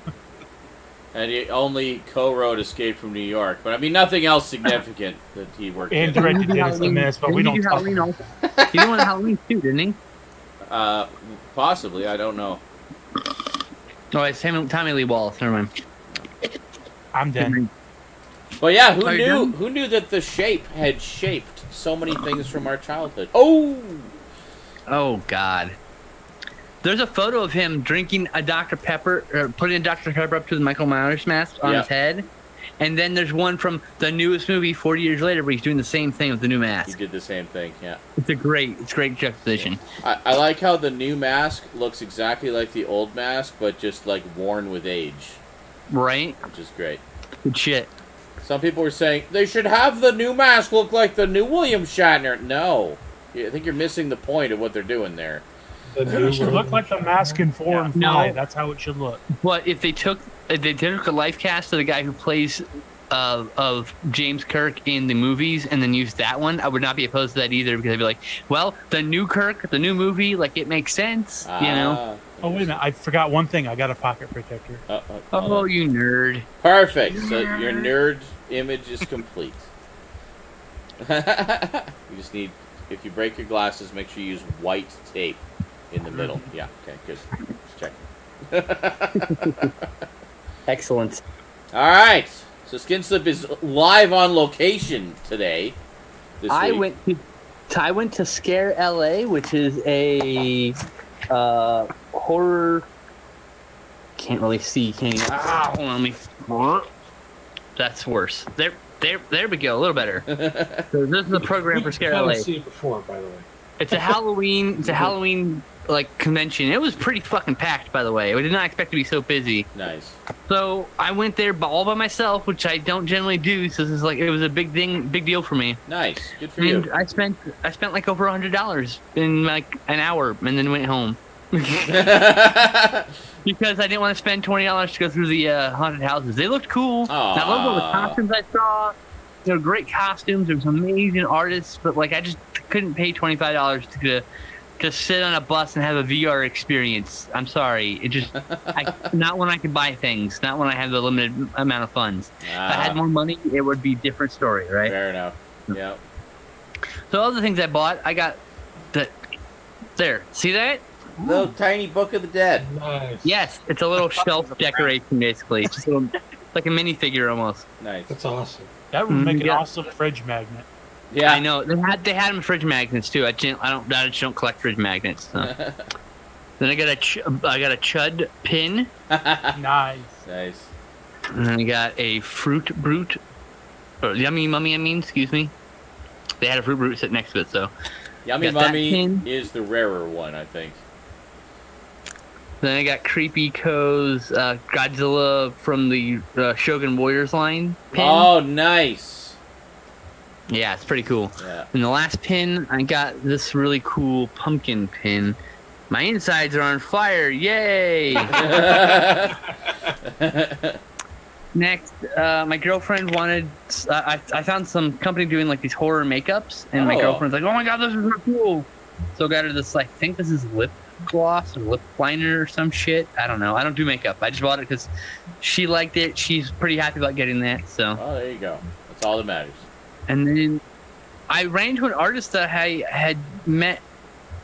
And he only co-wrote Escape from New York. But I mean, nothing else significant that he worked and directed Dennis the Menace, but we don't talk about it. He did one Halloween too, didn't he? Possibly, I don't know. Oh, it's Tommy Lee Wallace, never mind. I'm done. But yeah, who knew that the Shape had shaped so many things from our childhood? Oh God. There's a photo of him drinking a Dr. Pepper, or putting a Dr. Pepper up to the Michael Myers mask on his head. And then there's one from the newest movie 40 years later where he's doing the same thing with the new mask. He did the same thing, yeah. It's great juxtaposition. I like how the new mask looks exactly like the old mask, but just like worn with age. Right? Which is great. Good shit. Some people were saying, they should have the new mask look like the new William Shatner. No. I think you're missing the point of what they're doing there. It should look like the mask in 4 and 5. No. That's how it should look. But if they took a life cast of the guy who plays of James Kirk in the movies and then used that one, I would not be opposed to that either, because I'd be like, well, the new Kirk, the new movie, like, it makes sense, you know? Oh, wait a minute. I forgot one thing. I got a pocket protector. Oh, you nerd. Perfect. So your nerd image is complete. You just need, if you break your glasses, make sure you use white tape in the middle. Yeah, okay, good. Just check. Excellent. All right. So Skinslip is live on location today. I went to Scare LA, which is a horror. Can't really see. Can't even. Hold on, let me. That's worse. There we go. A little better. So this is a program for Scare LA. See it before, by the way. It's a Halloween like convention. It was pretty fucking packed, by the way. I did not expect to be so busy. Nice. So I went there all by myself, which I don't generally do. So this is like, it was a big deal for me. Nice, good for you. I spent like over $100 in like an hour, and then went home. Because I didn't want to spend $20 to go through the haunted houses. They looked cool. I love all the costumes I saw. They were great costumes. There was amazing artists, but like I just couldn't pay $25 to sit on a bus and have a VR experience. I'm sorry. It just not when I can buy things, not when I have the limited amount of funds. If I had more money, it would be a different story, right? Fair enough. Yeah. So other things I bought, I got there. See that? Little tiny Book of the Dead. Nice. Yes, it's a little shelf decoration basically. It's just a little, like a minifigure almost. Nice. That's awesome. That would make an awesome fridge magnet. Yeah, I know. They had them in fridge magnets too. I just don't collect fridge magnets. So. Then I got a Chud pin. Nice. Nice. And then I got a Fruit Brute, or Yummy Mummy. I mean, excuse me. They had a Fruit Brute sit next to it, so. Yummy Mummy is the rarer one, I think. Then I got Creepy Co's Godzilla from the Shogun Warriors line pin. Oh, nice. Yeah, it's pretty cool. Yeah. And the last pin, I got this really cool pumpkin pin. My insides are on fire. Yay! Next, my girlfriend wanted... I found some company doing like these horror makeups, and my girlfriend's like, oh my god, this is really cool. So I got her this, I think this is lip gloss or lip liner or some shit. I don't know. I don't do makeup. I just bought it because she liked it. She's pretty happy about getting that. So. Oh, there you go. That's all that matters. And then I ran into an artist that I had met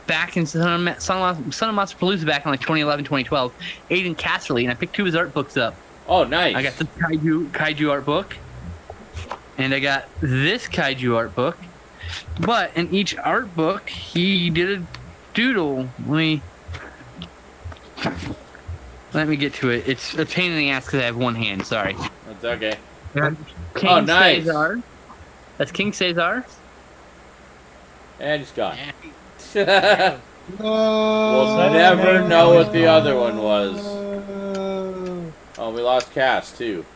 back in Son of Monsterpalooza back in like 2011, 2012, Aiden Casserly, and I picked 2 of his art books up. Oh, nice. I got the Kaiju art book. And I got this kaiju art book. But in each art book, he did a doodle. Let me get to it. It's a pain in the ass because I have one hand. Sorry. That's okay. King nice. Caesar. That's King Caesar. And he's gone. No. We'll never know what the other one was. Oh, we lost Cass, too.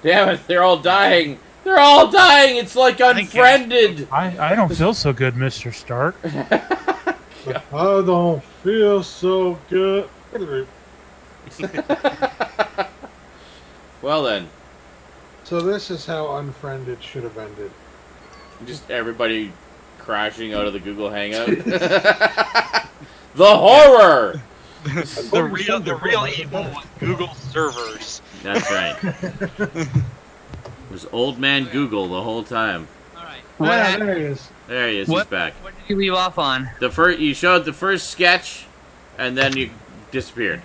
Damn it, they're all dying. They're all dying. It's like Unfriended. I don't feel so good, Mr. Stark. I don't feel so good. Well then. So this is how Unfriended should have ended. Just everybody crashing out of the Google Hangout. The horror! The real evil was Google servers. That's right. It was old man Google the whole time. Alright. There he is. There he is, he's back. What did you leave off on? You showed the first sketch, and then you disappeared.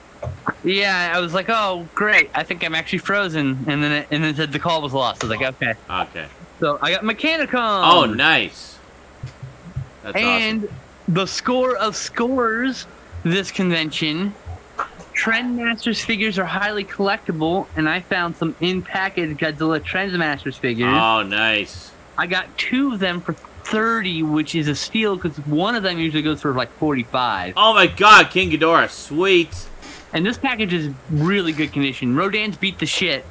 Yeah, I was like, oh, great. I think I'm actually frozen. And then it said the call was lost. I was like, okay. Okay. So I got Mechanicum. Oh, nice. That's and the score of scores this convention. Trendmasters figures are highly collectible, and I found some in-package Godzilla Trendmasters figures. Oh, nice. I got 2 of them for $30, which is a steal because one of them usually goes for like $45. Oh my God, King Ghidorah, sweet. And this package is really good condition. Rodan's beat the shit.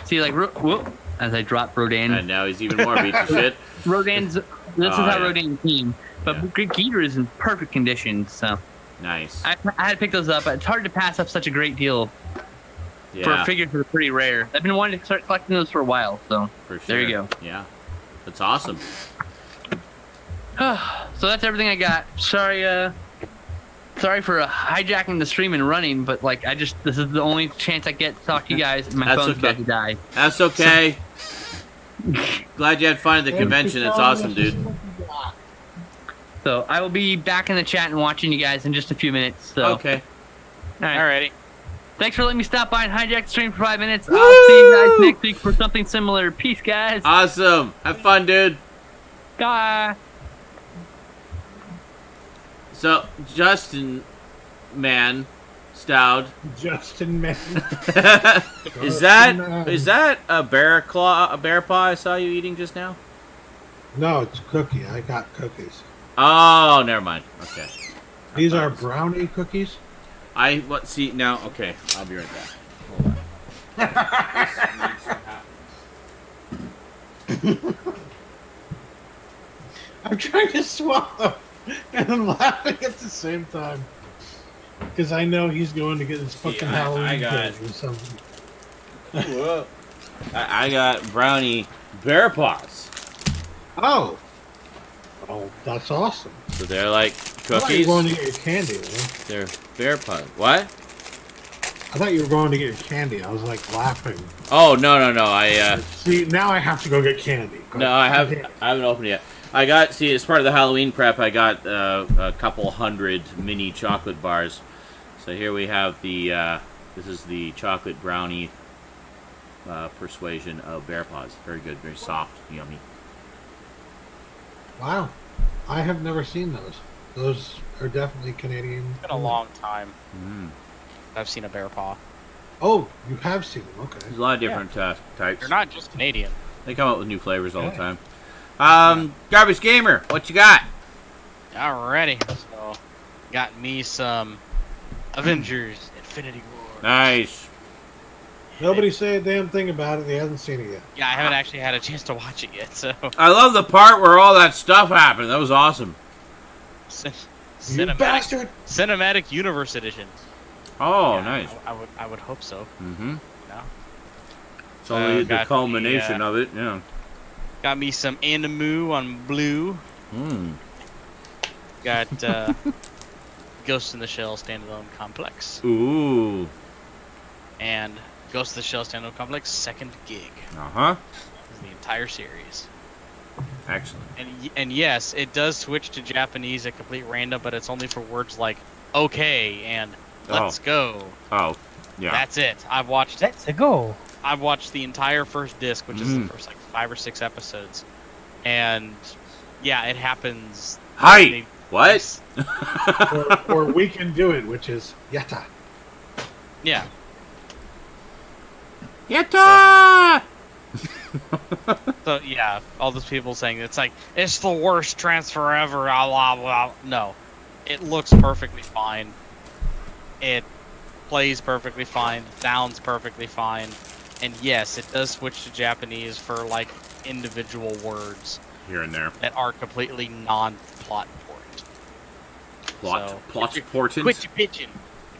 See, like, whoop, as I drop Rodan. And now he's even more beat the shit. Rodan's. This is how Rodan came. But Geeter is in perfect condition, so. Nice. I had to pick those up. It's hard to pass up such a great deal for a figure that are pretty rare. I've been wanting to start collecting those for a while, so For sure. there you go. Yeah. That's awesome. So that's everything I got. Sorry for hijacking the stream and running, but like this is the only chance I get to talk to you guys. My phone's about to die. That's okay. Glad you had fun at the convention. It's awesome, dude. So I will be back in the chat and watching you guys in just a few minutes. So. Okay. Alrighty. Thanks for letting me stop by and hijack the stream for 5 minutes. I'll see you guys next week for something similar. Peace, guys. Awesome. Have fun, dude. Bye. So, Justin, man, Stoud. Justin, man. Is that a bear paw I saw you eating just now? No, it's cookie. I got cookies. Oh, never mind. Okay. These are brownie cookies. See now. Okay, I'll be right back. Hold on. I'm trying to swallow and I'm laughing at the same time because I know he's going to get his fucking Halloween cake or something. Whoa. I got brownie bear paws. Oh, that's awesome. So they're like I thought you cookies. were going to get your candy, man. They're bear paws. What? I thought you were going to get your candy. I was like laughing. Oh no! See, now I have to go get candy. No, I haven't opened it yet. As part of the Halloween prep, I got a couple hundred mini chocolate bars. So here we have this is the chocolate brownie persuasion of bear paws. Very good, very soft, yummy. Wow, I have never seen those. Those are definitely Canadian. It's been a long time. I've seen a bear paw. Oh, you have seen them. Okay. There's a lot of different types. They're not just Canadian. They come out with new flavors all the time. Garbage Gamer, what you got? Alrighty. So, got me some Avengers Infinity War. Nice. Nobody say a damn thing about it. They hasn't seen it yet. Yeah, I haven't actually had a chance to watch it yet, so. I love the part where all that stuff happened. That was awesome. You bastard! Cinematic Universe Edition. Oh, Yeah, nice. I would hope so. Mm-hmm. No. It's only the culmination of it, yeah. Got me some Animu on blue. Got Ghost in the Shell Standalone Complex. Ooh. And Ghost in the Shell Standalone Complex Second Gig. Uh-huh. The entire series. Excellent. And yes, it does switch to Japanese at complete random, but it's only for words like okay and let's go. Oh, yeah. That's it. I've watched Let's go. I've watched the entire first disc, which is the first like 5 or 6 episodes, and yeah, it happens. Hi. What? or we can do it, which is yatta. Yeah. Yatta. So yeah, all those people saying it's like it's the worst transfer ever. Blah, blah, blah. No, it looks perfectly fine. It plays perfectly fine. Sounds perfectly fine. And yes, it does switch to Japanese for like individual words here and there that are completely non-plot important. Plot important. Quit your pitching.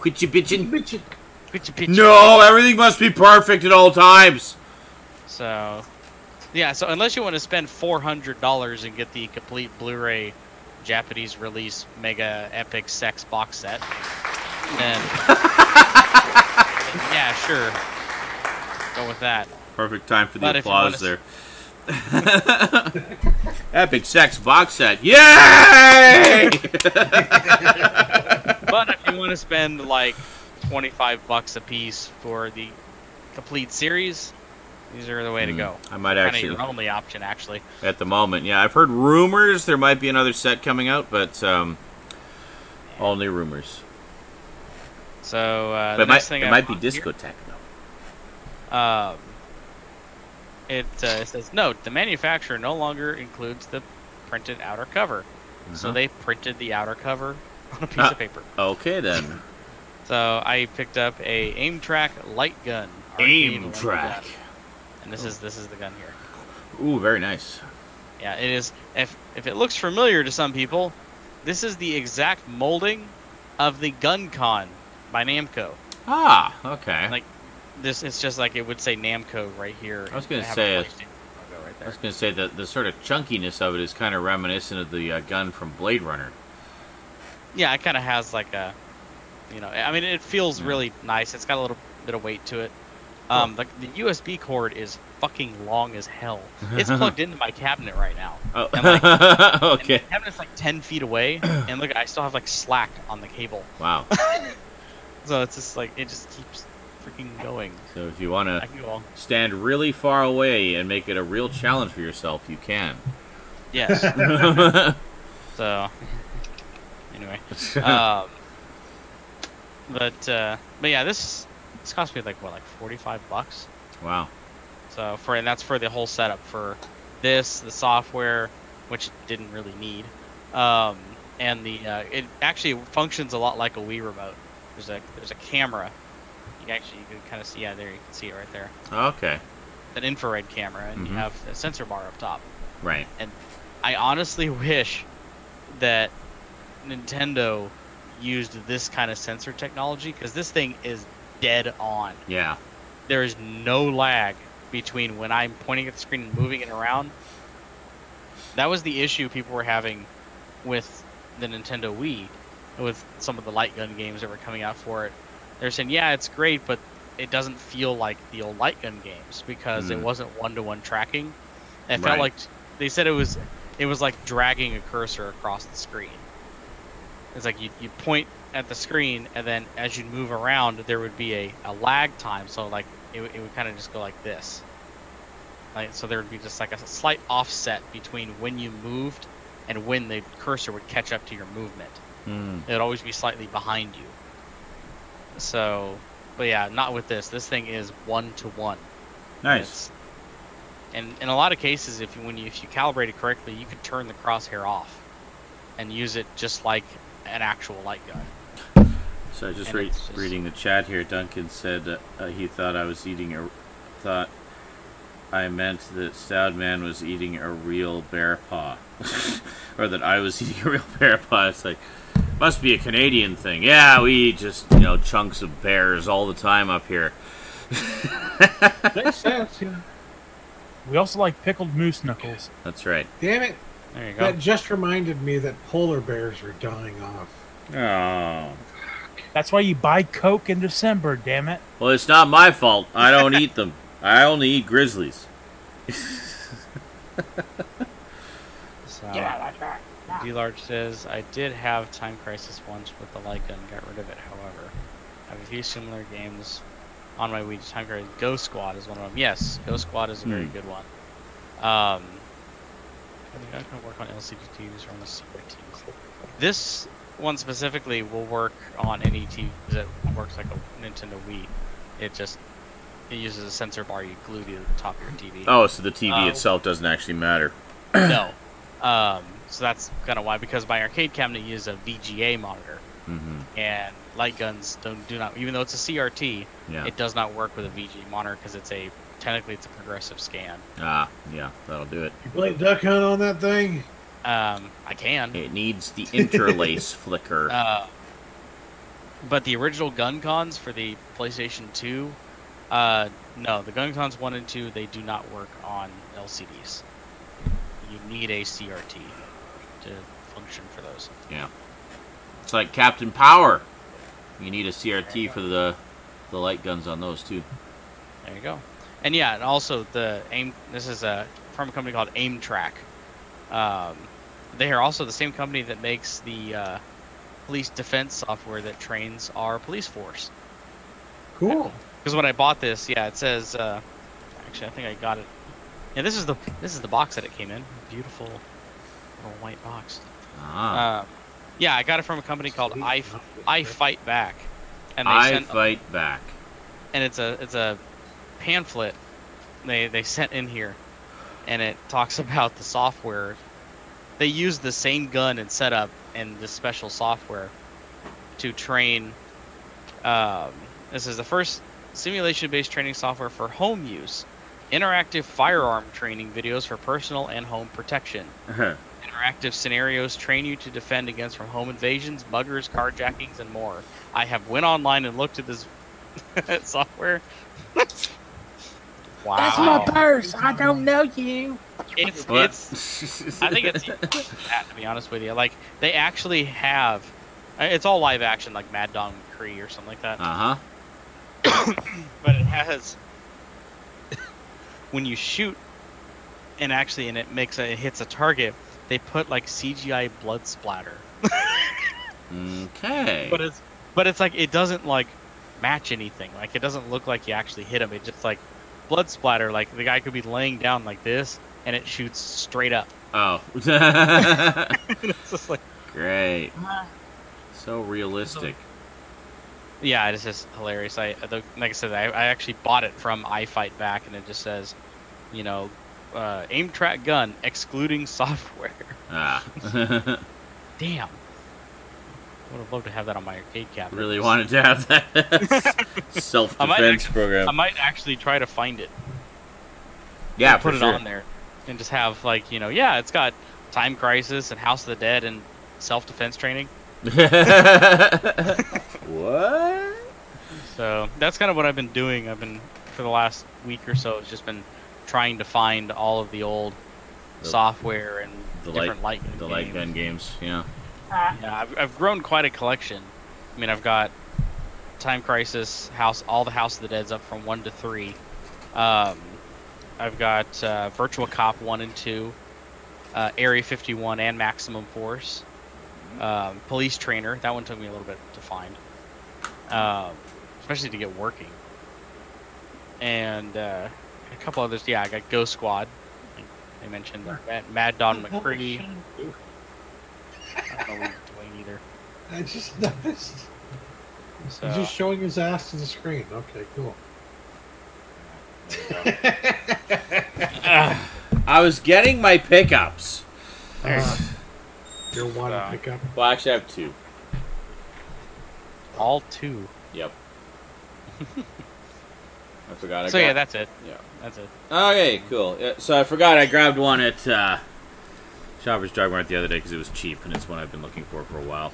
Quit your bitching. Quit your pitching. No, everything must be perfect at all times. So, yeah. So unless you want to spend $400 and get the complete Blu-ray Japanese release mega epic sex box set, then yeah, sure, go with that. Perfect time for the applause there. Epic sex box set, yay! But if you want to spend like $25 a piece for the complete series, these are the way to go. I might actually. Kind of your only option, actually. At the moment, yeah. I've heard rumors there might be another set coming out, but only rumors. So but it might be discotheque though. It says, note, the manufacturer no longer includes the printed outer cover. So they printed the outer cover on a piece of paper. Okay, then. So I picked up a aim track light gun. Aim track. Gun. And this is the gun here. Ooh, very nice. Yeah, it is. If it looks familiar to some people, this is the exact molding of the Gun Con by Namco. Ah, okay. Like this, it's just like it would say Namco right here. I was gonna say the sort of chunkiness of it is kind of reminiscent of the gun from Blade Runner. Yeah, it kind of has like a, I mean, it feels really nice. It's got a little bit of weight to it. The USB cord is fucking long as hell. It's plugged into my cabinet right now. Oh. And Okay. And the cabinet's like 10 feet away, and look, I still have like slack on the cable. Wow. So it's just like it just keeps freaking going. So if you want to stand really far away and make it a real challenge for yourself, you can. Yes. So anyway, but yeah, this cost me like $45. Wow. So and that's for the whole setup for this, the software, which it didn't really need, and the it actually functions a lot like a Wii remote. There's a camera. You can kind of see. Yeah, there you can see it right there. Okay. An infrared camera, and you have a sensor bar up top. Right. And I honestly wish that Nintendo used this kind of sensor technology, because this thing is dead on. Yeah. There is no lag between when I'm pointing at the screen and moving it around. That was the issue people were having with the Nintendo Wii, with some of the light gun games that were coming out for it. They're saying, yeah, it's great, but it doesn't feel like the old light gun games because it wasn't one-to-one tracking. It felt like they said it was like dragging a cursor across the screen. It's like you point at the screen, and then as you move around, there would be a lag time. So like it would kind of just go like this. Like, so there would be just like a slight offset between when you moved and when the cursor would catch up to your movement. It would always be slightly behind you. So, but yeah, not with this. This thing is 1-to-1. Nice. And in a lot of cases, if you calibrate it correctly, you could turn the crosshair off and use it just like an actual light gun. So I just reading the chat here. Duncan said he thought I meant that Stoudman was eating a real bear paw, or that I was eating a real bear paw. It's like, must be a Canadian thing. Yeah, we eat just chunks of bears all the time up here. Makes sense. Yeah. We also like pickled moose knuckles. That's right. Damn it! There you go. That just reminded me that polar bears are dying off. Oh. That's why you buy Coke in December, damn it. Well, it's not my fault. I don't eat them. I only eat grizzlies. So, D-Large says, I did have Time Crisis once with the light gun, got rid of it, however. I have a few similar games on my Wii to Time Crisis. Ghost Squad is one of them. Yes, Ghost Squad is a very good one. They're not going to work on LCD TVs or on the CRTs. This one specifically will work on any TV that works like a Nintendo Wii. It uses a sensor bar you glue to the top of your TV. Oh, so the TV itself doesn't actually matter. No. So that's kind of why, because my arcade cabinet uses a VGA monitor. Mm-hmm. And light guns do not, even though it's a CRT, Yeah. it does not work with a VGA monitor because technically it's a progressive scan. Ah, yeah, that'll do it. You play Duck Hunt on that thing? I can. It needs the interlace flicker. But the original gun cons for the PlayStation 2, no, the gun cons 1 and 2, they do not work on LCDs. You need a CRT to function for those. Yeah. It's like Captain Power. You need a CRT for the light guns on those too. There you go. And yeah, and also the aim. This is from a company called Aim Track. They are also the same company that makes the police defense software that trains our police force. Cool. Because when I bought this, yeah, it says. Actually, I think I got it. Yeah, this is the box that it came in. Beautiful little white box. Ah. Yeah, I got it from a company called I Fight Back. And Fight Back. And it's a pamphlet they sent in here, and it talks about the software. They use the same gun and setup and this special software to train. This is the first simulation-based training software for home use. Interactive firearm training videos for personal and home protection. Interactive scenarios train you to defend against from home invasions, muggers, carjackings, and more. I have went online and looked at this software. Wow. That's my purse. I don't know you. It's I think it's that, to be honest with you. Like, they actually have, it's all live action, like Mad Dog McCree or something like that. But it has, when you shoot and it hits a target, they put like CGI blood splatter. Okay. But it's like, it doesn't like match anything. Like, it doesn't look like you actually hit him. It's just like blood splatter. Like, the guy could be laying down like this and it shoots straight up. Oh. It's just like, great. So realistic. yeah, it's just hilarious. Like I said, I actually bought it from I Fight Back, and it just says, you know, aim track gun excluding software. Ah. Damn. I would have loved to have that on my arcade cabinet. Really wanted to have that self-defense program. I might actually try to find it. Yeah, put it on there, and just have, like, you know, yeah, it's got Time Crisis and House of the Dead and self-defense training. What? So that's kind of what I've been doing. For the last week or so, it's just been trying to find all of the old software and different light gun games. Yeah. Yeah, I've grown quite a collection. I mean, I've got Time Crisis, all the House of the Dead's up from 1 to 3. I've got Virtua Cop 1 and 2, Area 51 and Maximum Force, Police Trainer. That one took me a little bit to find, especially to get working. And a couple others. Yeah, I got Ghost Squad. I mentioned Mad Dog McCree. I don't know what he's doing either. I just noticed. So, He's just showing his ass to the screen. Okay, cool. I was getting my pickups. You're one pickup. Well, actually, I have 2. all 2. Yep. I forgot. Yeah, that's it. Yeah, that's it. Okay, cool. So I forgot I grabbed one at Shoppers Drug Mart the other day because it was cheap, and it's one I've been looking for a while.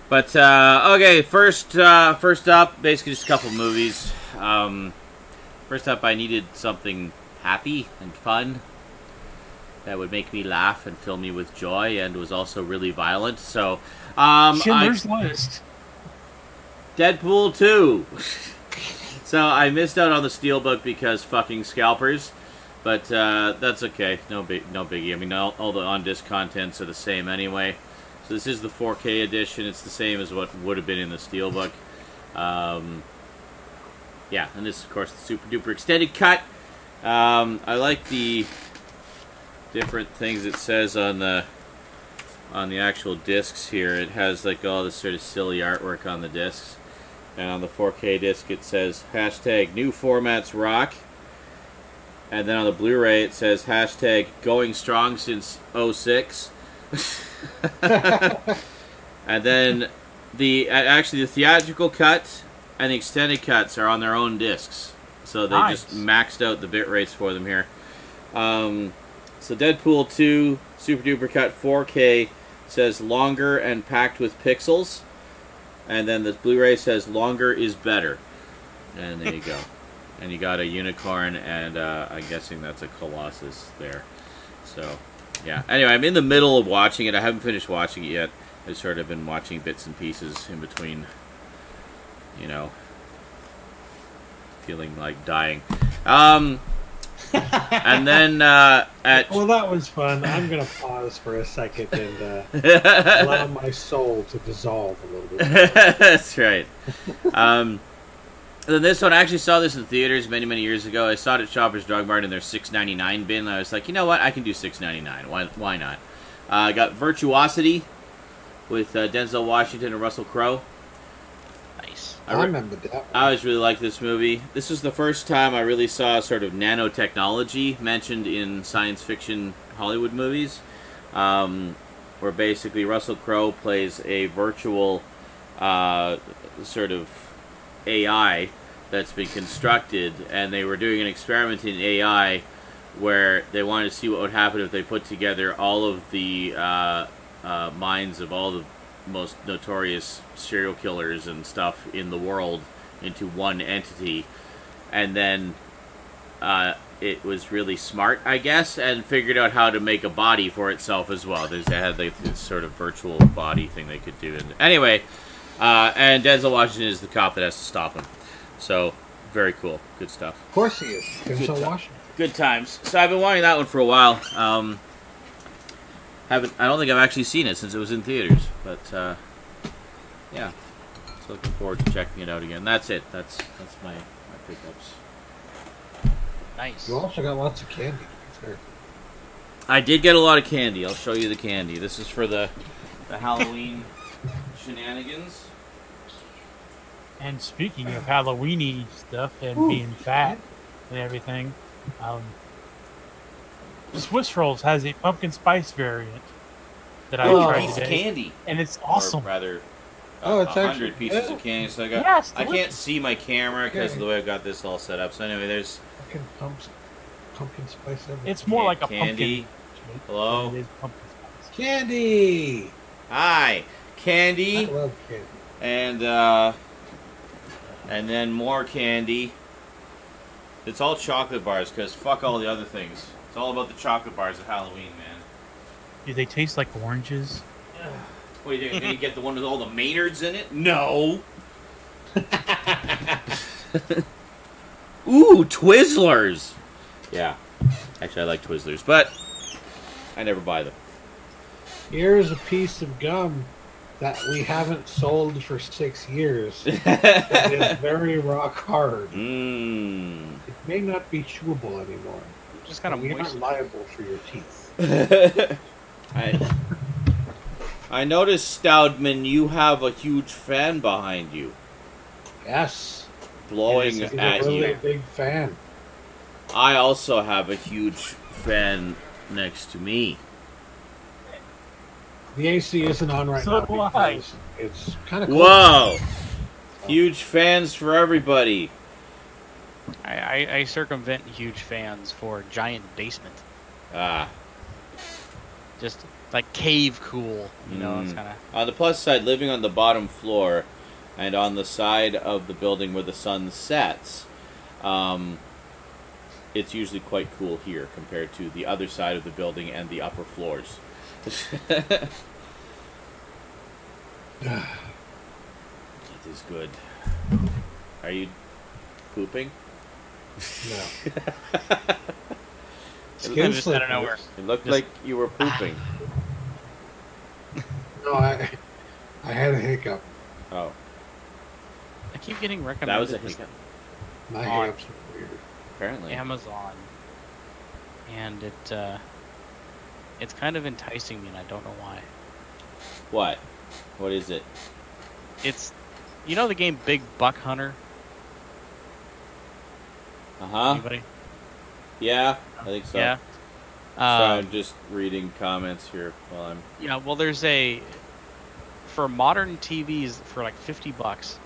But okay, first up, basically just a couple movies. First up, I needed something happy and fun that would make me laugh and fill me with joy, and was also really violent. So, Schindler's List. Deadpool 2. So I missed out on the Steelbook because fucking scalpers, but that's okay. No biggie. I mean, all the on-disc contents are the same anyway. So this is the 4K edition. It's the same as what would have been in the Steelbook. Yeah, and this, of course, the super duper extended cut. I like the different things it says on the actual discs here. It has like all this sort of silly artwork on the discs, and on the 4K disc it says hashtag new formats rock, and then on the Blu-ray it says hashtag going strong since '06. And then the theatrical cut and the extended cuts are on their own discs, so they just maxed out the bit rates for them here. So Deadpool 2 Super Duper Cut 4K says longer and packed with pixels, and then the Blu-ray says longer is better, and there you go. And you got a unicorn, and I'm guessing that's a Colossus there. So yeah, anyway, I'm in the middle of watching it. I haven't finished watching it yet. I've sort of been watching bits and pieces in between, you know, feeling like dying. And then well, that was fun. I'm going to pause for a second and allow my soul to dissolve a little bit. That's right. And then this one, I actually saw this in theaters many, many years ago. I saw it at Shoppers Drug Mart in their $6.99 bin. I was like, you know what? I can do $6.99. Why not? I got Virtuosity with Denzel Washington and Russell Crowe. Nice. I remember that one. I always really liked this movie. This was the first time I really saw sort of nanotechnology mentioned in science fiction Hollywood movies, where basically Russell Crowe plays a virtual sort of AI that's been constructed, and they were doing an experiment in AI where they wanted to see what would happen if they put together all of the minds of all the most notorious serial killers and stuff in the world into one entity, and then it was really smart, I guess, and figured out how to make a body for itself as well. They had like this sort of virtual body thing they could do. And anyway, and Denzel Washington is the cop that has to stop him. So very cool, good stuff. Of course he is. Denzel Washington. Good times. So I've been wanting that one for a while. I don't think I've actually seen it since it was in theaters, but yeah, so looking forward to checking it out again. That's it. That's my pickups. Nice. You also got lots of candy. I did get a lot of candy. I'll show you the candy. This is for the Halloween shenanigans. And speaking of Halloweeny stuff and being fat and everything, Swiss Rolls has a pumpkin spice variant that I tried piece today, of candy, and it's awesome. Or rather, it's 100 actually pieces good. of candy. So I got. Yes, I can't see my camera because of the way I've got this all set up. So anyway, there's Fucking pumpkin spice everything. It's more like a candy. pumpkin. Hello? It is pumpkin spice. Candy! Hi, candy. I love candy. And then more candy. It's all chocolate bars because fuck all the other things. It's all about the chocolate bars at Halloween, man. Do they taste like oranges? What do you think? Did you get the one with all the Maynards in it? No. Ooh, Twizzlers. Yeah. Actually, I like Twizzlers, but I never buy them. Here's a piece of gum that we haven't sold for 6 years. It is very rock hard. Mmm. It may not be chewable anymore. Just kind of You're moist. not liable for your teeth. I noticed, Stoudman, you have a huge fan behind you. Yes. Blowing He's at a really you. big fan. I also have a huge fan next to me. The AC isn't on right So now do I. because it's kind of cold. Whoa! Huge fans for everybody. I circumvent huge fans for giant basement. Ah. Just like cave cool, you know. It's kind of. On the plus side, living on the bottom floor and on the side of the building where the sun sets, it's usually quite cool here compared to the other side of the building and the upper floors. It is good. Are you pooping? No. I'm just out of nowhere. It looked like you were pooping. No, I had a hiccup. Oh, I keep getting recommended. that was a hiccup. My On hiccups are weird. Apparently. Amazon, and it it's kind of enticing me, and I don't know why. What? What is it? It's, you know the game Big Buck Hunter? Anybody? Yeah, I think so. Yeah. So I'm just reading comments here while I'm... Yeah, well, there's for modern TVs, for like $50,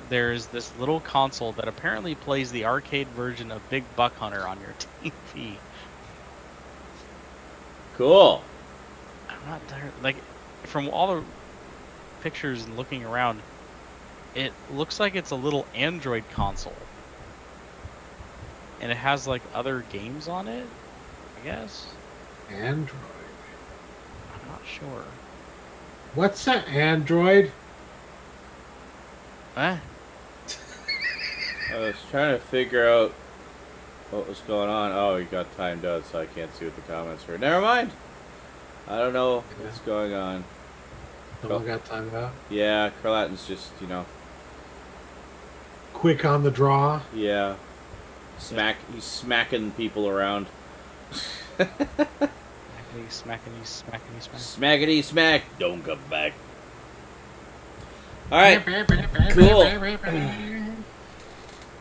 there's this little console that apparently plays the arcade version of Big Buck Hunter on your TV. Cool. I'm not there. Like, from all the pictures and looking around, it looks like it's a little Android console. And it has, like, other games on it, I guess. Android. I'm not sure. What's an Android? Eh? I was trying to figure out what was going on. Oh, he got timed out, so I can't see what the comments were. Never mind. I don't know what's going on. Someone got timed out? Yeah, Carlatin's just, you know... Quick on the draw? Yeah. He's smacking people around. Smackety smack. Don't come back. Alright. Cool.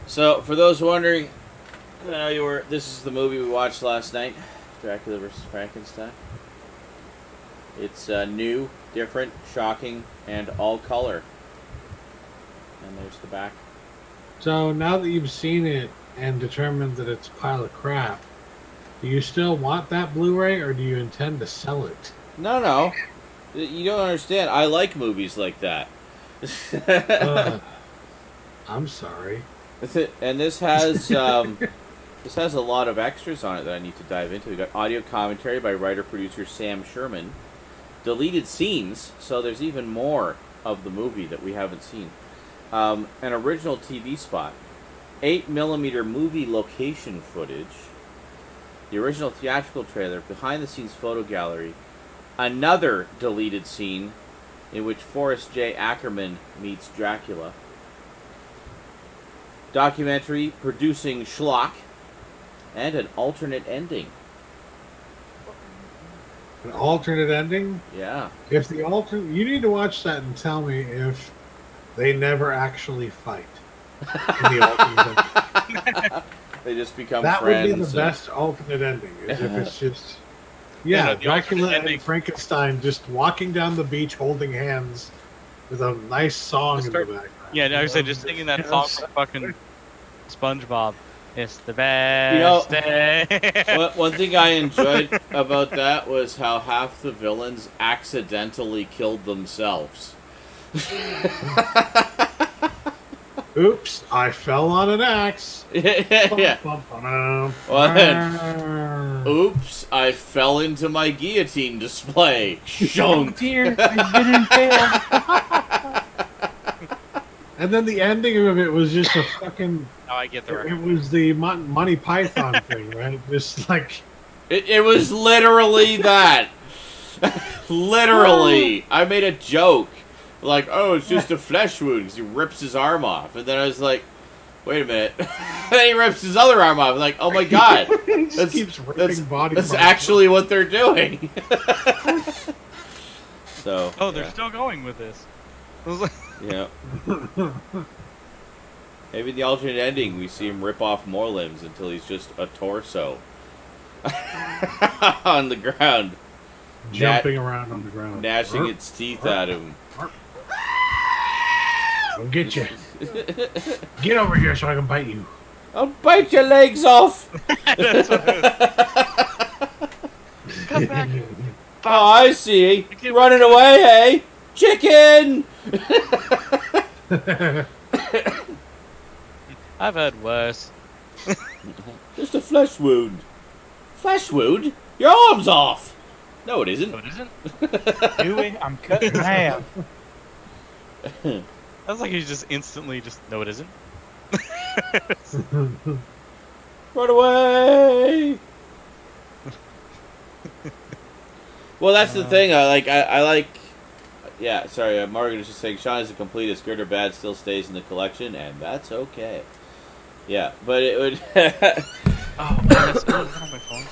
So, for those wondering, this is the movie we watched last night. Dracula vs. Frankenstein. It's new, different, shocking, and all color. And there's the back. So, now that you've seen it and determined that it's a pile of crap, do you still want that Blu-ray, or do you intend to sell it? No. You don't understand. I like movies like that. I'm sorry. And this has this has a lot of extras on it that I need to dive into. We got audio commentary by writer-producer Sam Sherman, deleted scenes, so there's even more of the movie that we haven't seen. An original TV spot, 8mm movie location footage, the original theatrical trailer, behind-the-scenes photo gallery, another deleted scene in which Forrest J. Ackerman meets Dracula, documentary producing schlock, and an alternate ending. An alternate ending? Yeah. If the you need to watch that and tell me if they never actually fight in the alternate ending. They just become that friends. That would be the best alternate ending, is if it's just... Yeah, Dracula and Frankenstein just walking down the beach holding hands with a nice song in the background. Yeah, I was just singing that song from fucking SpongeBob. It's the best day. One thing I enjoyed about that was how half the villains accidentally killed themselves. Oops, I fell on an axe. Yeah. Oops, I fell into my guillotine display. Shunk. And then the ending of it was just a fucking... Oh, I get the reference. It was the Monty Python thing, right? Just like... It was literally that. Literally. I made a joke. Like, oh, it's just a flesh wound because he rips his arm off. And then I was like, wait a minute. Then he rips his other arm off. I'm like, oh my god. That's actually what they're doing. So. Oh, they're still going with this. Yeah. Maybe the alternate ending, we see him rip off more limbs until he's just a torso. On the ground. Jumping around on the ground. Gnashing its teeth at him. I'll get you. Get over here so I can bite you. I'll bite your legs off. Come back. Oh, I see. You're running away, hey? Chicken! I've had worse. Just a flesh wound. Flesh wound? Your arm's off! No, it isn't. No, it isn't? Do it? I'm cutting in half. That's like he's just instantly just, no, it isn't. Run away! Well, that's the thing. I like. Yeah, sorry. Morgan was just saying Sean is a completist. Good or bad, still stays in the collection, and that's okay. Yeah, but it would. Oh, man, that's on my phone.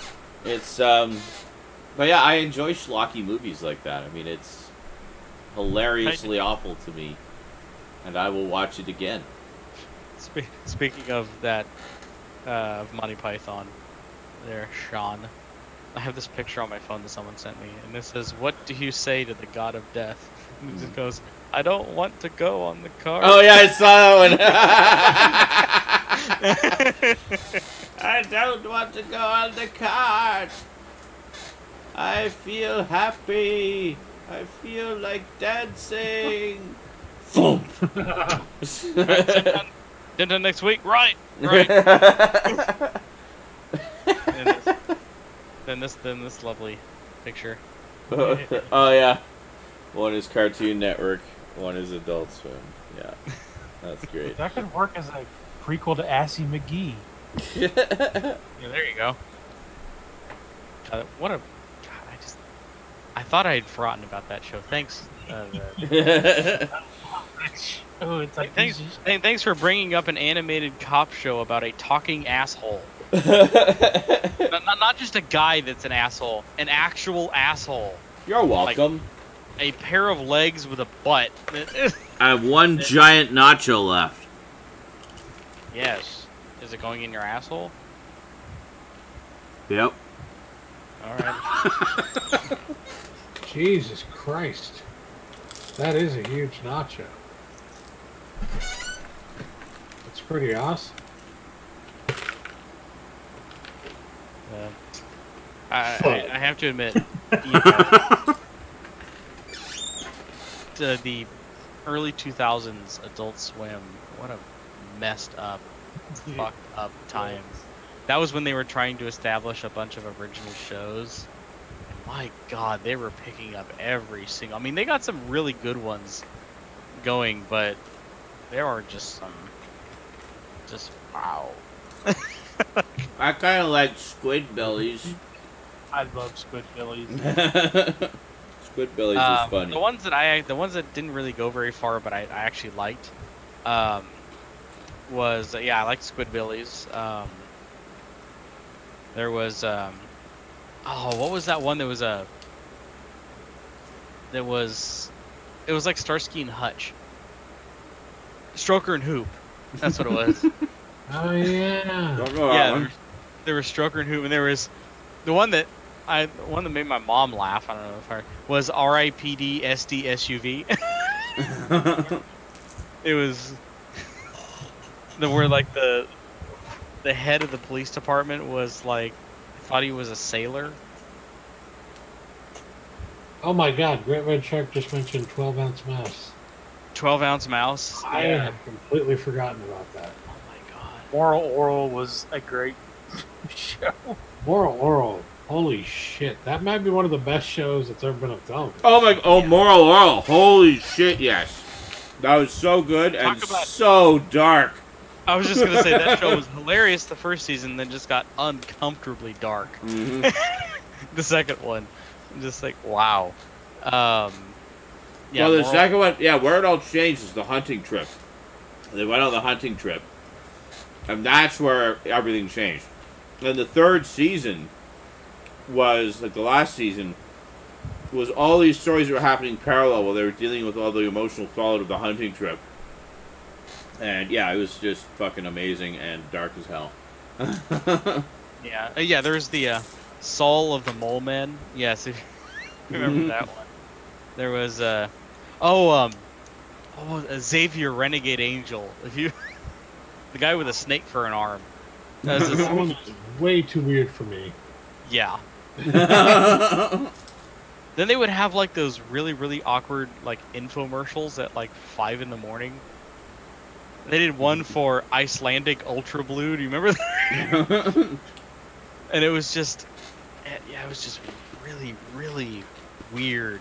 It's But yeah, I enjoy schlocky movies like that. I mean, it's hilariously awful to me, and I will watch it again. Speaking of that, of Monty Python, there, Sean, I have this picture on my phone that someone sent me, and this says, "What do you say to the god of death?" And it just goes, "I don't want to go on the card." Oh yeah, I saw that one. I don't want to go on the card. I feel happy. I feel like dancing. Thump. Dinner next week, right? Right. Then this lovely picture. Oh yeah, one is Cartoon Network, one is Adult Swim. Yeah, that's great. That could work as a prequel to Assy McGee. Yeah, there you go. What a... God, I thought I had forgotten about that show. Thanks. Oh, it's like thanks for bringing up an animated cop show about a talking asshole. not just a guy that's an asshole, an actual asshole. You're welcome. Like a pair of legs with a butt. I have one giant nacho left. Yes. Is it going in your asshole? Yep. Alright. Jesus Christ. That is a huge nacho. It's pretty awesome. I have to admit, the early 2000s Adult Swim, what a messed up, fucked up time. That was when they were trying to establish a bunch of original shows. And my God, they were picking up every single... I mean, they got some really good ones going, but there are just some... Just, wow. I kind of like Squidbillies. I love Squidbillies. Squidbillies is funny. The ones that didn't really go very far, but I actually liked, was I liked Squidbillies. There was what was that one? It was like Starsky and Hutch. Stroker and Hoop. That's what it was. Oh yeah. Yeah, there was Stroker and Hoop, and there was the one that made my mom laugh. I don't know if I was R.I.P.D. SD SUV. It was where like the head of the police department was like, thought he was a sailor. Oh my God! Great Red Shark just mentioned 12-ounce mouse. 12-ounce mouse. I had completely forgotten about that. Oh my God. Moral Oral was a great show. Moral Oral. Holy shit! That might be one of the best shows that's ever been on television. Moral Oral. Holy shit! Yes, that was so good and so dark. I was just gonna say that show was hilarious the first season, then just got uncomfortably dark. Mm-hmm. The second one, I'm just like, wow. Well, the second one, where it all changed is the hunting trip. They went on the hunting trip, and that's where everything changed. And the third season was, like the last season, was all these stories that were happening parallel while they were dealing with all the emotional fallout of the hunting trip. And yeah, it was just fucking amazing and dark as hell. Yeah, there's the Soul of the Mole Men. Yes, if you remember that one. There was Xavier Renegade Angel. The guy with a snake for an arm. That one's way too weird for me. Yeah. Then they would have like those really, really awkward like infomercials at like 5 in the morning. They did one for Icelandic Ultra Blue. Do you remember that? And it was just really, really weird.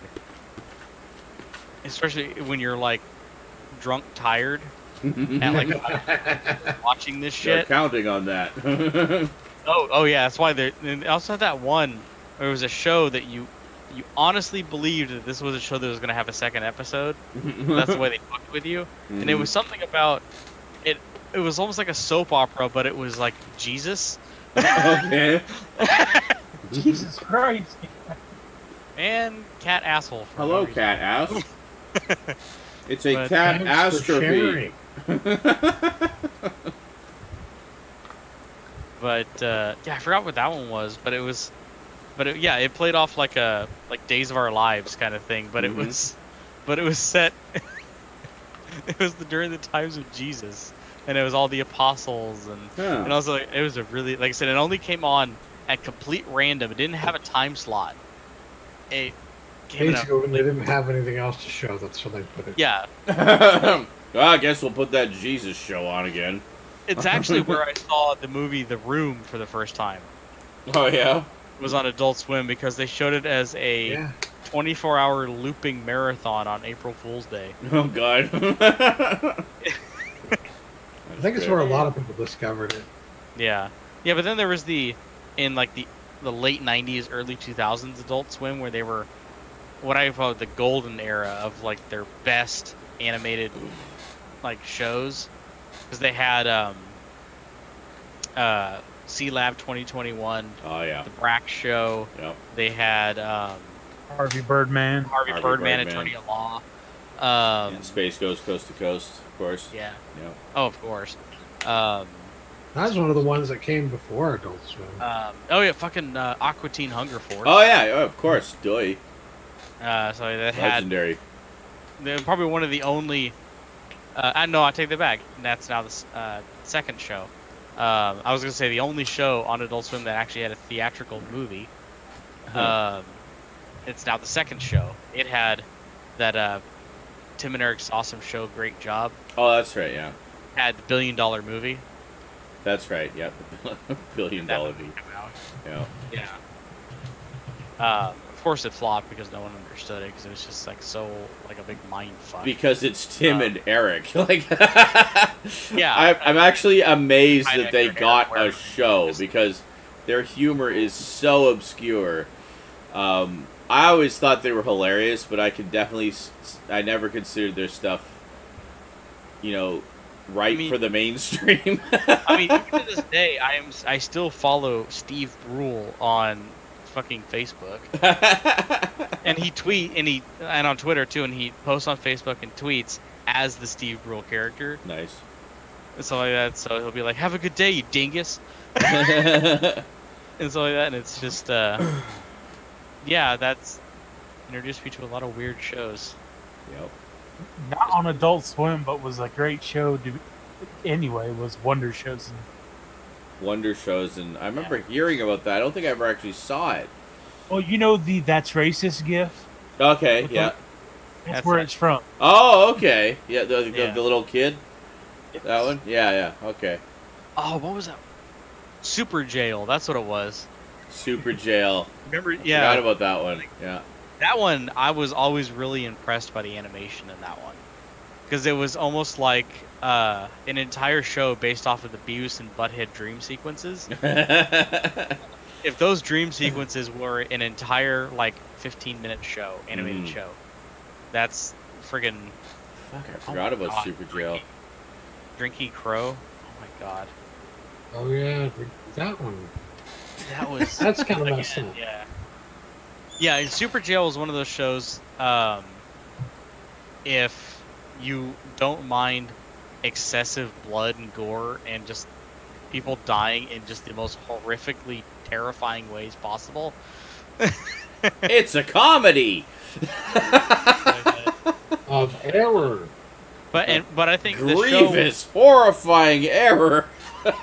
Especially when you're like drunk, tired, and like watching this shit. They're counting on that. Oh yeah, that's why they also had that one. There was a show that you honestly believed that this was a show that was going to have a second episode. That's the way they fucked with you. Mm-hmm. And it was something about it. It was almost like a soap opera, but it was like Jesus. Okay. Jesus Christ. And cat asshole. Hello, cat ass. It's a But cat thanks for astrophy. But yeah, I forgot what that one was. But it was, yeah, it played off like a Days of Our Lives kind of thing. But it was set. It was during the times of Jesus, and it was all the apostles, and also it was a really, like I said, it only came on at complete random. It didn't have a time slot. It came Basically, when they didn't have anything else to show, that's when they put it. Yeah. Well, I guess we'll put that Jesus show on again. It's actually where I saw the movie The Room for the first time. Oh, yeah? It was on Adult Swim because they showed it as a 24-hour looping marathon on April Fool's Day. Oh, God. I think it's where a lot of people discovered it. Yeah. Yeah, but then there was in like the late 90s, early 2000s Adult Swim, where they were what I call the golden era of like their best animated like shows, because they had C-Lab 2021. Oh yeah. The Brack Show. Yep. They had Harvey Birdman. Harvey Birdman, Attorney at Law. And Space Goes Coast to Coast, of course. Yeah. Yep. Oh, of course. That's one of the ones that came before Adult Swim. Oh yeah, fucking Aqua Teen Hunger Force. Oh yeah, of course, Doy. So that legendary. They're probably one of the only. No, I take that back. That's now the second show. I was gonna say the only show on Adult Swim that actually had a theatrical movie. It's now the second show. It had that Tim and Eric's awesome show, Great Job. Oh, that's right. Yeah. Had the $1 billion movie. That's right. Yeah, the $1 billion movie. Yeah. Yeah. Of course, it flopped because no one understood it, because it was just like so like a big mind fuck. Because it's Tim and Eric. Like, yeah, I'm actually amazed that they got a show because their humor is so obscure. I always thought they were hilarious, but I never considered their stuff, for the mainstream. I mean, even to this day, I still follow Steve Brule on fucking Facebook, and and on Twitter too, and he posts on Facebook and tweets as the Steve Brule character. Nice. And stuff like that. So he'll be like, "Have a good day, you dingus," and stuff like that. And it's just, yeah, that's introduced me to a lot of weird shows. Yep. Not on Adult Swim, but was a great show anyway, was Wonder Shows. Wonder Shows, and I remember hearing about that. I don't think I ever actually saw it. Well, you know the That's Racist gif? Okay, yeah. That's where it's from. Oh, okay. Yeah, the little kid? That one? Yeah, okay. Oh, what was that? Super Jail, that's what it was. Super Jail. Remember? I forgot about that one. Yeah. That one, I was always really impressed by the animation in that one. Because it was almost like an entire show based off of the Beavis and Butthead dream sequences. If those dream sequences were an entire, 15-minute show, animated show, that's friggin'... Fuck, I forgot about Super Jail. Drinky Crow? Oh my god. Oh yeah, that one. That was... That's kind of messed up. Yeah. Yeah, and Super Jail was one of those shows, if you don't mind excessive blood and gore and just people dying in just the most horrifically terrifying ways possible. It's a comedy of error. But I think grievous, horrifying error.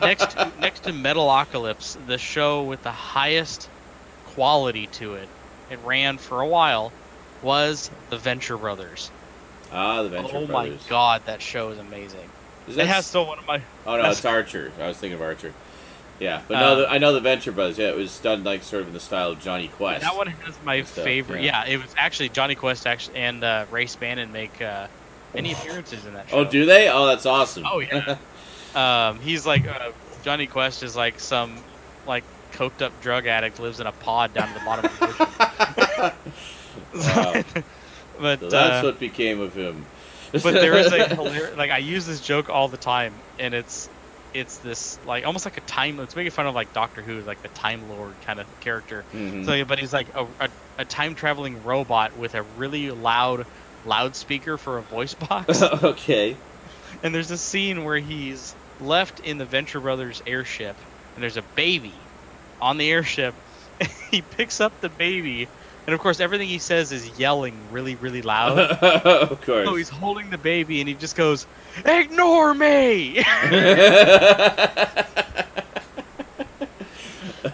next to Metalocalypse, the show with the highest quality to it, it ran for a while, was The Venture Brothers. Ah, The Venture Brothers. Oh my god, that show is amazing. It has still one of my... Oh no, it's Archer. I was thinking of Archer. Yeah, but no, I know The Venture Brothers. Yeah, it was done sort of in the style of Johnny Quest. That one has my favorite. Yeah, it was actually Johnny Quest and Ray Spannon make any appearances in that show. Oh, do they? Oh, that's awesome. Oh yeah. He's Johnny Quest is some coked up drug addict, lives in a pod down at the bottom of the ocean. Wow. But so that's what became of him. But there is a hilarious, I use this joke all the time, and it's it's this like almost like a time. It's making fun of like Doctor Who, like the Time Lord kind of character. So, but he's like a time traveling robot with a really loud loudspeaker for a voice box. Okay. And there's a scene where he's left in the Venture Brothers airship, and there's a baby on the airship. He picks up the baby, and of course everything he says is yelling really, really loud. Of course. So he's holding the baby, and he just goes, "Ignore me!"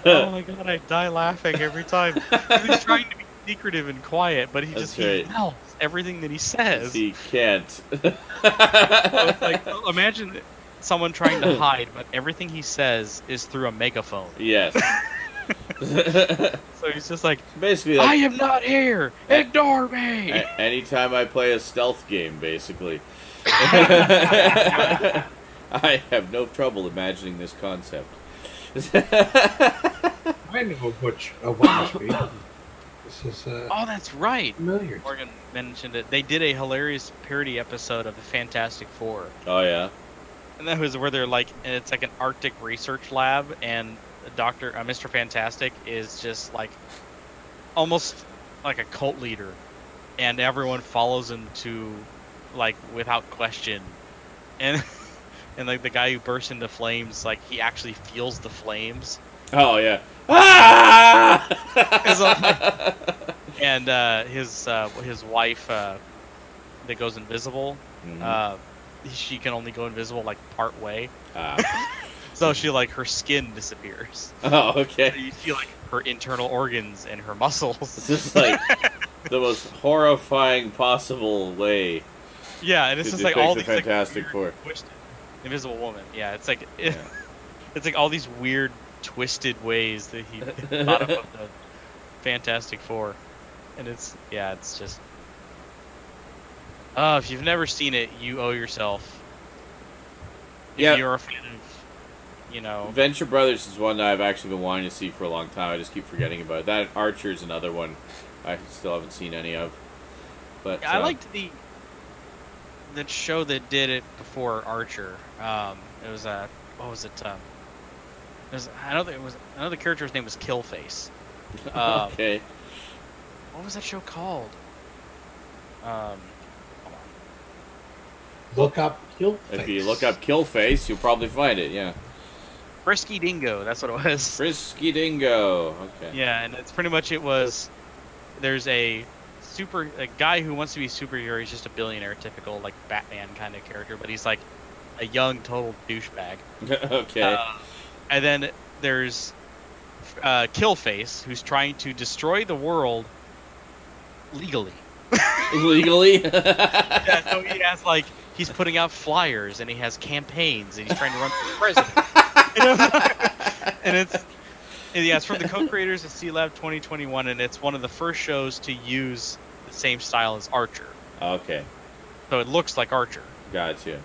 Oh my god, I die laughing every time. He's trying to be secretive and quiet, but he yells everything that he says. He can't. So it's like, imagine someone trying to hide, but everything he says is through a megaphone. Yes. So he's just like, basically, like, I am not here. Ignore me. Anytime I play a stealth game, basically. I have no trouble imagining this concept. I know which must be. This is. Oh, that's right. Familiar. Morgan mentioned it. They did a hilarious parody episode of the Fantastic Four. Oh yeah. And that was where they're like, it's like an Arctic research lab, and Mr. Fantastic is just like almost like a cult leader, and everyone follows him to like without question, and like the guy who bursts into flames, like he actually feels the flames. Oh yeah. Ah! And his wife that goes invisible. She can only go invisible like part way. So she like her skin disappears. Oh, okay. So you see like her internal organs and her muscles. This is like the most horrifying possible way. Yeah, and it's just like all these Fantastic Four. Twisted Invisible Woman. Yeah, it's like it's like all these weird twisted ways that he thought of the Fantastic Four, and it's just. If you've never seen it, you owe yourself. If you're a fan of, Venture Brothers is one that I've actually been wanting to see for a long time. I just keep forgetting about it. That Archer is another one I still haven't seen any of. But I liked the show that did it before Archer. It was what was it? I know the character's name was Killface. Okay. What was that show called? Look up Killface. If you look up Killface, you'll probably find it. Yeah. Frisky Dingo. That's what it was. Frisky Dingo. Okay. Yeah, and it's pretty much there's a guy who wants to be a superhero. He's just a billionaire, typical like Batman kind of character, but he's like a young total douchebag. Okay. And then there's Killface, who's trying to destroy the world legally. Legally? Yeah, so he has he's putting out flyers and he has campaigns and he's trying to run for president. And it's from the co-creators of C Lab 2021, and it's one of the first shows to use the same style as Archer. Okay. So it looks like Archer. Gotcha.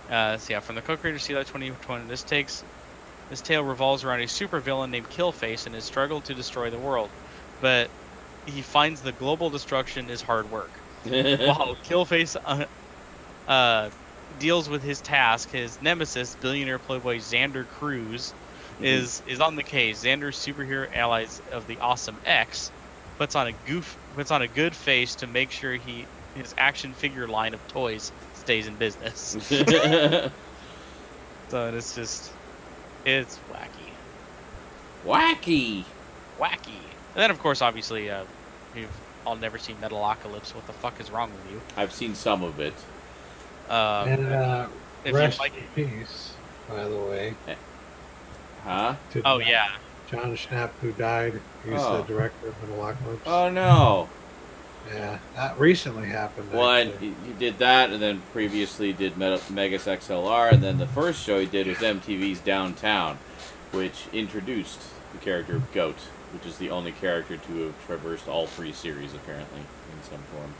From the co-creators of C Lab 2021, this tale revolves around a supervillain named Killface and his struggle to destroy the world. But he finds the global destruction is hard work. While Killface deals with his task, his nemesis, billionaire playboy Xander Cruz, is on the case. Xander's superhero allies of the Awesome X puts on a good face to make sure his action figure line of toys stays in business. So it's wacky. And then, of course, obviously, you've all never seen Metalocalypse. What the fuck is wrong with you? I've seen some of it. Rest in peace, by the way. Huh? Yeah. John Schnapp, who died. He's the director of Metalocalypse. Oh, no. Yeah, that recently happened. Well, he did that, and then previously did Megas XLR, and then the first show he did was MTV's Downtown, which introduced the character of Goat, which is the only character to have traversed all three series, apparently, in some form.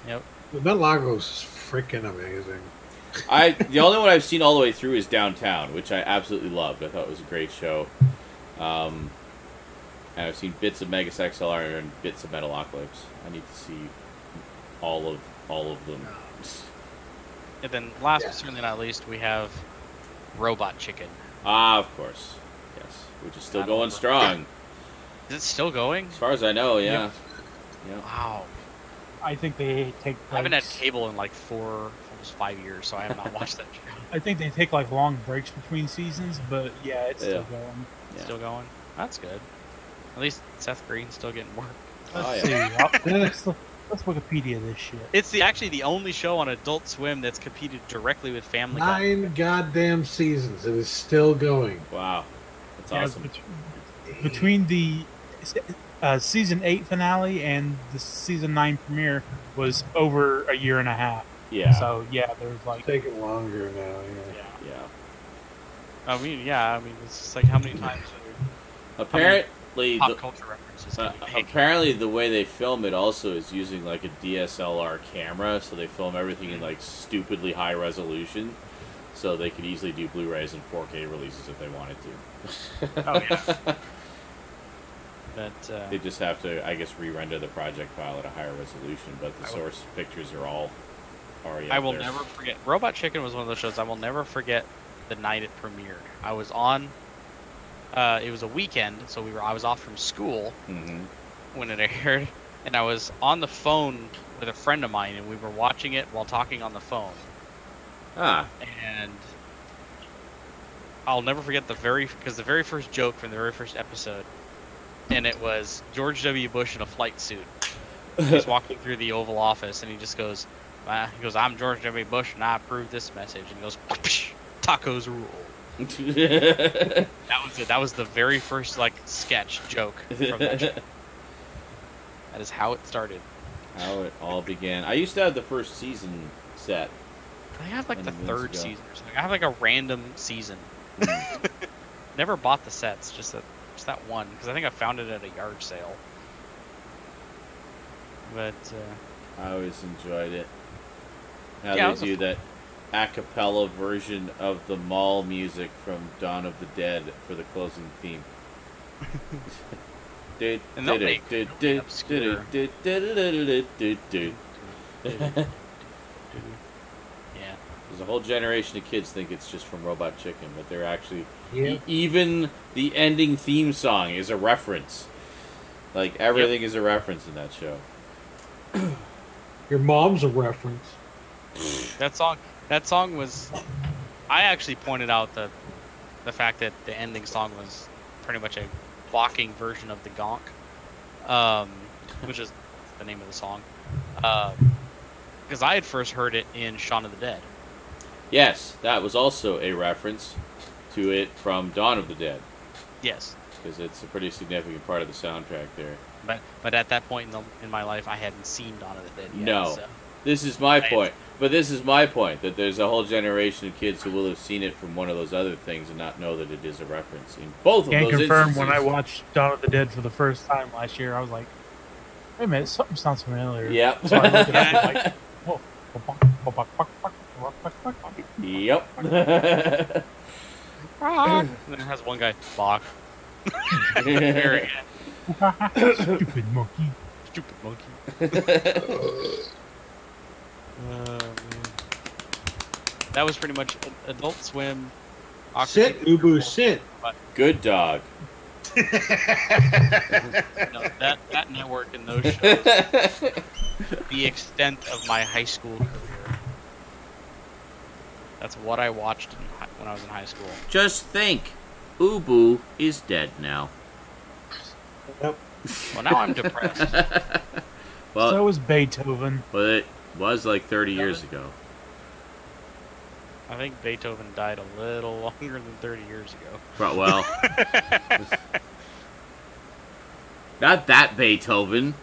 Yep. The Metalocalypse is freaking amazing. The only one I've seen all the way through is Downtown, which I absolutely loved. I thought it was a great show. And I've seen bits of Megas XLR and bits of Metalocalypse. I need to see all of them. And then last but certainly not least, we have Robot Chicken. Ah, of course. Yes. Which is still going strong. Is it still going? As far as I know, yeah. Yep. Wow. I think they take breaks. I haven't had cable in like almost 5 years, so I have not watched that show. I think they take like long breaks between seasons, but yeah, it's still going. Yeah. Still going? That's good. At least Seth Green's still getting work. Let's see. Let's Wikipedia this shit. It's actually the only show on Adult Swim that's competed directly with Family Guy. 9 goddamn seasons. It is still going. Wow. That's awesome. Between the season 8 finale and the season 9 premiere was over a year and a half. Yeah. So yeah, there's like taking longer now. Yeah. I mean, it's just like how many times? Apparently, pop culture references. Apparently, the way they film it also is using like a DSLR camera, so they film everything in like stupidly high resolution, so they could easily do Blu-rays and 4K releases if they wanted to. Oh yeah. But they just have to, I guess, re-render the project file at a higher resolution, but the source pictures are all already. I will never forget. Robot Chicken was one of those shows I will never forget. The night it premiered, I was on. It was a weekend, so I was off from school when it aired, and I was on the phone with a friend of mine, and we were watching it while talking on the phone. And I'll never forget the very first joke from the very first episode, and it was George W. Bush in a flight suit. He's walking through the Oval Office, and he just goes, "I'm George W. Bush, and I approve this message." And he goes, "Tacos rule." That was it. That was the very first sketch joke from that show. That is how it started. How it all began. I used to have the first season set. I have like the third season or something. I have like a random season. Never bought the sets, just that one, because I think I found it at a yard sale. But I always enjoyed it. How they do that a cappella version of the mall music from Dawn of the Dead for the closing theme. And they'll make obscure. Yeah. There's a whole generation of kids think it's just from Robot Chicken, but they're actually even the ending theme song is a reference. Like everything is a reference in that show. Your mom's a reference. That song was. I actually pointed out the fact that the ending song was pretty much a walking version of the Gonk, which is the name of the song. Because I had first heard it in Shaun of the Dead. Yes, that was also a reference to it from Dawn of the Dead. Yes. Because it's a pretty significant part of the soundtrack there. But at that point in my life, I hadn't seen Dawn of the Dead yet. No. So. This is my point. But this is my point, that there's a whole generation of kids who will have seen it from one of those other things and not know that it is a reference in both of those instances. Can confirm, when I watched Dawn of the Dead for the first time last year, I was like, wait a minute, something sounds familiar. Yep. So I looked it up and like, Yep. And then it has one guy, Bach. Stupid monkey. Stupid monkey. That was pretty much Adult Swim. Sit, Ubu, sit. Good dog. No, that network and those shows. The extent of my high school career. That's what I watched when I was in high school. Just think, Ubu is dead now. Yep. Well, now I'm depressed. Well, so was Beethoven. But it was like 30 years ago. I think Beethoven died a little longer than 30 years ago. Well, not that Beethoven.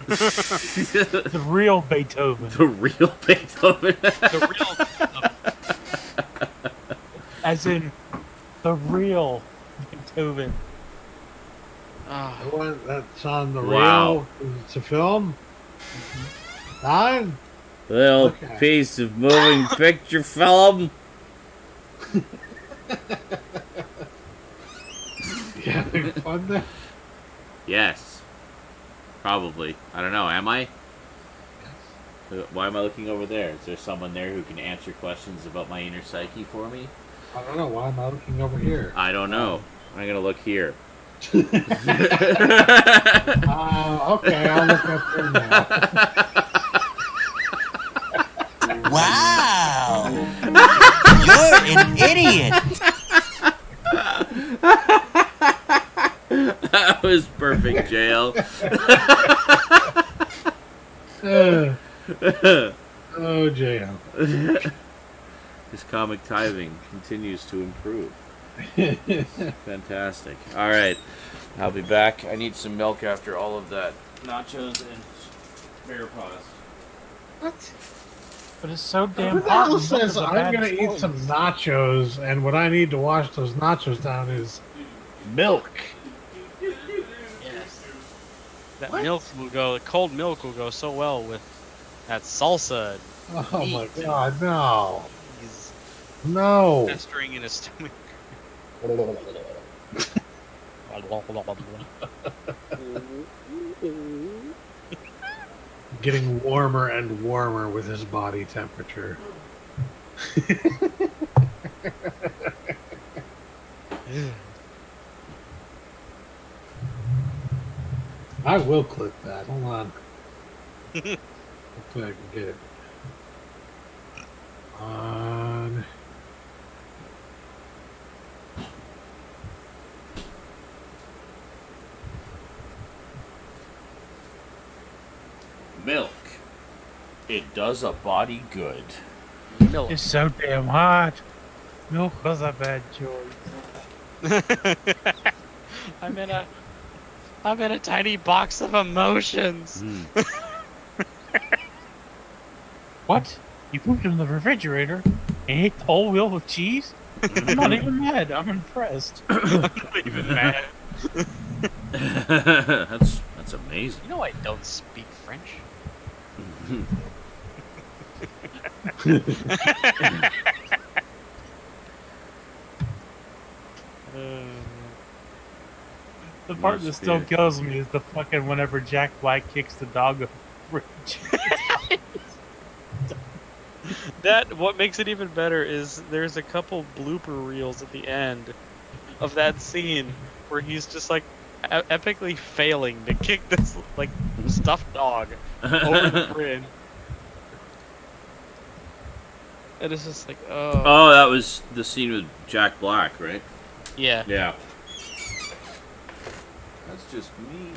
The real Beethoven. The real Beethoven. The real. As in, the real Beethoven. The one that's on the Wow. real. It's a film. Nine. Little piece of moving picture film. You having fun there? Yes. Probably. I don't know. Am I? Why am I looking over there? Is there someone there who can answer questions about my inner psyche for me? I don't know. Why am I looking over here? I don't know. I'm gonna look here. Okay, I'll look up there now. Wow! You're an idiot! That was perfect, JL. Oh, JL. His comic tithing continues to improve. Fantastic. All right, I'll be back. I need some milk after all of that nachos and bear paws. What? But it's so damn Who the hot. hell and says milk is a I'm bad going to eat choice? some nachos, and what I need to wash those nachos down is milk? Yes. That milk will go. Cold milk will go so well with that salsa. Oh my Eat. god, no. He's No. festering in his stomach. Getting warmer and warmer with his body temperature. I will clip that. Hold on. Hopefully I can get it. On. Milk. It does a body good. Milk. It's so damn hot. Milk was a bad choice. I'm in a tiny box of emotions. What? You pooped in the refrigerator and ate the whole wheel of cheese? I'm not even mad. I'm impressed. I'm not even mad. That's amazing. You know I don't speak French. The part that Must still be. kills me is the fucking whenever Jack Black kicks the dog over the bridge. That what makes it even better is there's a couple blooper reels at the end of that scene where he's just like epically failing to kick this like stuffed dog over the bridge. And it's just like, oh. Oh, that was the scene with Jack Black, right? Yeah. Yeah. That's just mean.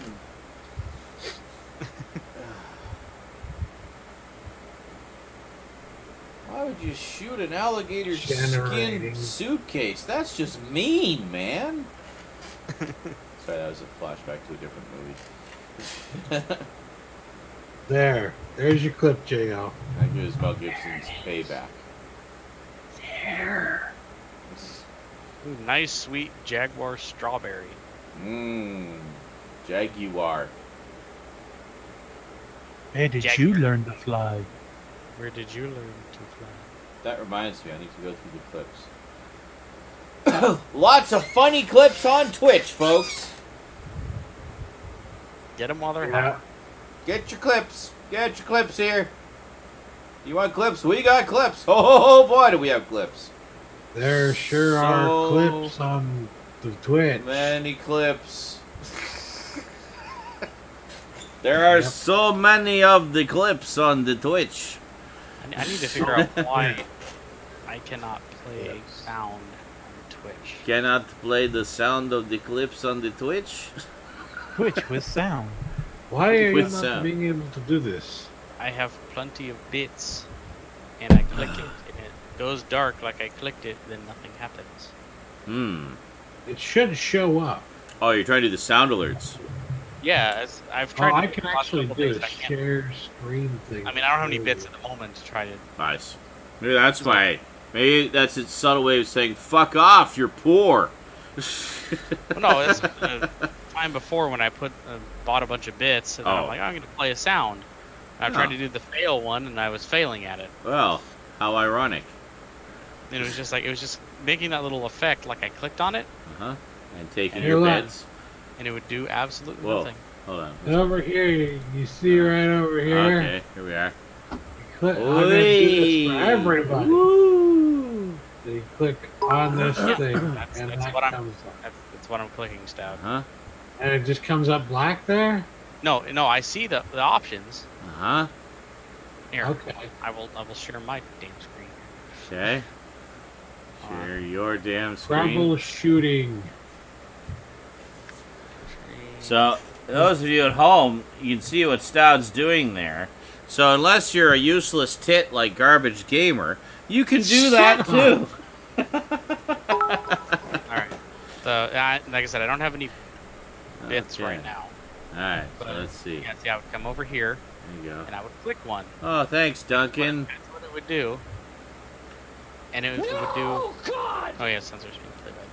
Why would you shoot an alligator skin suitcase? That's just mean, man. Sorry, that was a flashback to a different movie. There's your clip, J.O. I think it was Mel Gibson's Payback. There. Ooh, nice sweet Jaguar strawberry. Mmm. Jaguar. Where did you learn to fly? Where did you learn to fly? That reminds me, I need to go through the clips. Lots of funny clips on Twitch, folks. Get them while they're hot. Get your clips. Get your clips here. You want clips? We got clips. Oh boy, do we have clips. There sure are clips on the Twitch. Many clips. There are so many of the clips on the Twitch. I need to figure out why I cannot play sound on Twitch. Cannot play the sound of the clips on the Twitch? Twitch with sound. Why are you With not sound. being able to do this? I have plenty of bits, and I click it, and it goes dark like I clicked it, then nothing happens. It should show up. Oh, you're trying to do the sound alerts. Yeah, I've tried. I to can do the last actually couple do days, a I can't. share screen thing. I mean, I don't have any bits at the moment to try to. Nice. Maybe that's my... Maybe that's its subtle way of saying, fuck off, you're poor. Well, no, it's time before when I bought a bunch of bits, and I'm like, I'm going to play a sound. I tried to do the fail one, and I was failing at it. Well, how ironic. And it was just making that little effect, like I clicked on it. And taking And your you're beds. And it would do absolutely Whoa. nothing. Hold on. And over here, you see right over here. Okay, here we are. click. I'm gonna do this for everybody. Woo. So you click on this thing, and that comes up. That's what I'm clicking, Stout. Huh? And it just comes up black there. No, I see the options. Uh-huh. Here. Okay. I will share my damn screen. Okay. Share your damn screen. Troubleshooting. So, those of you at home, you can see what Stoud's doing there. So, unless you're a useless tit like Garbage Gamer, you can do that too. Alright. So, like I said, I don't have any bits right now. Alright, so let's see. Yeah, see, I would come over here. There you go. And I would click one. Oh, thanks, Duncan. That's what it would do. And it would do. Oh, God! Oh, yeah, sensors being played by.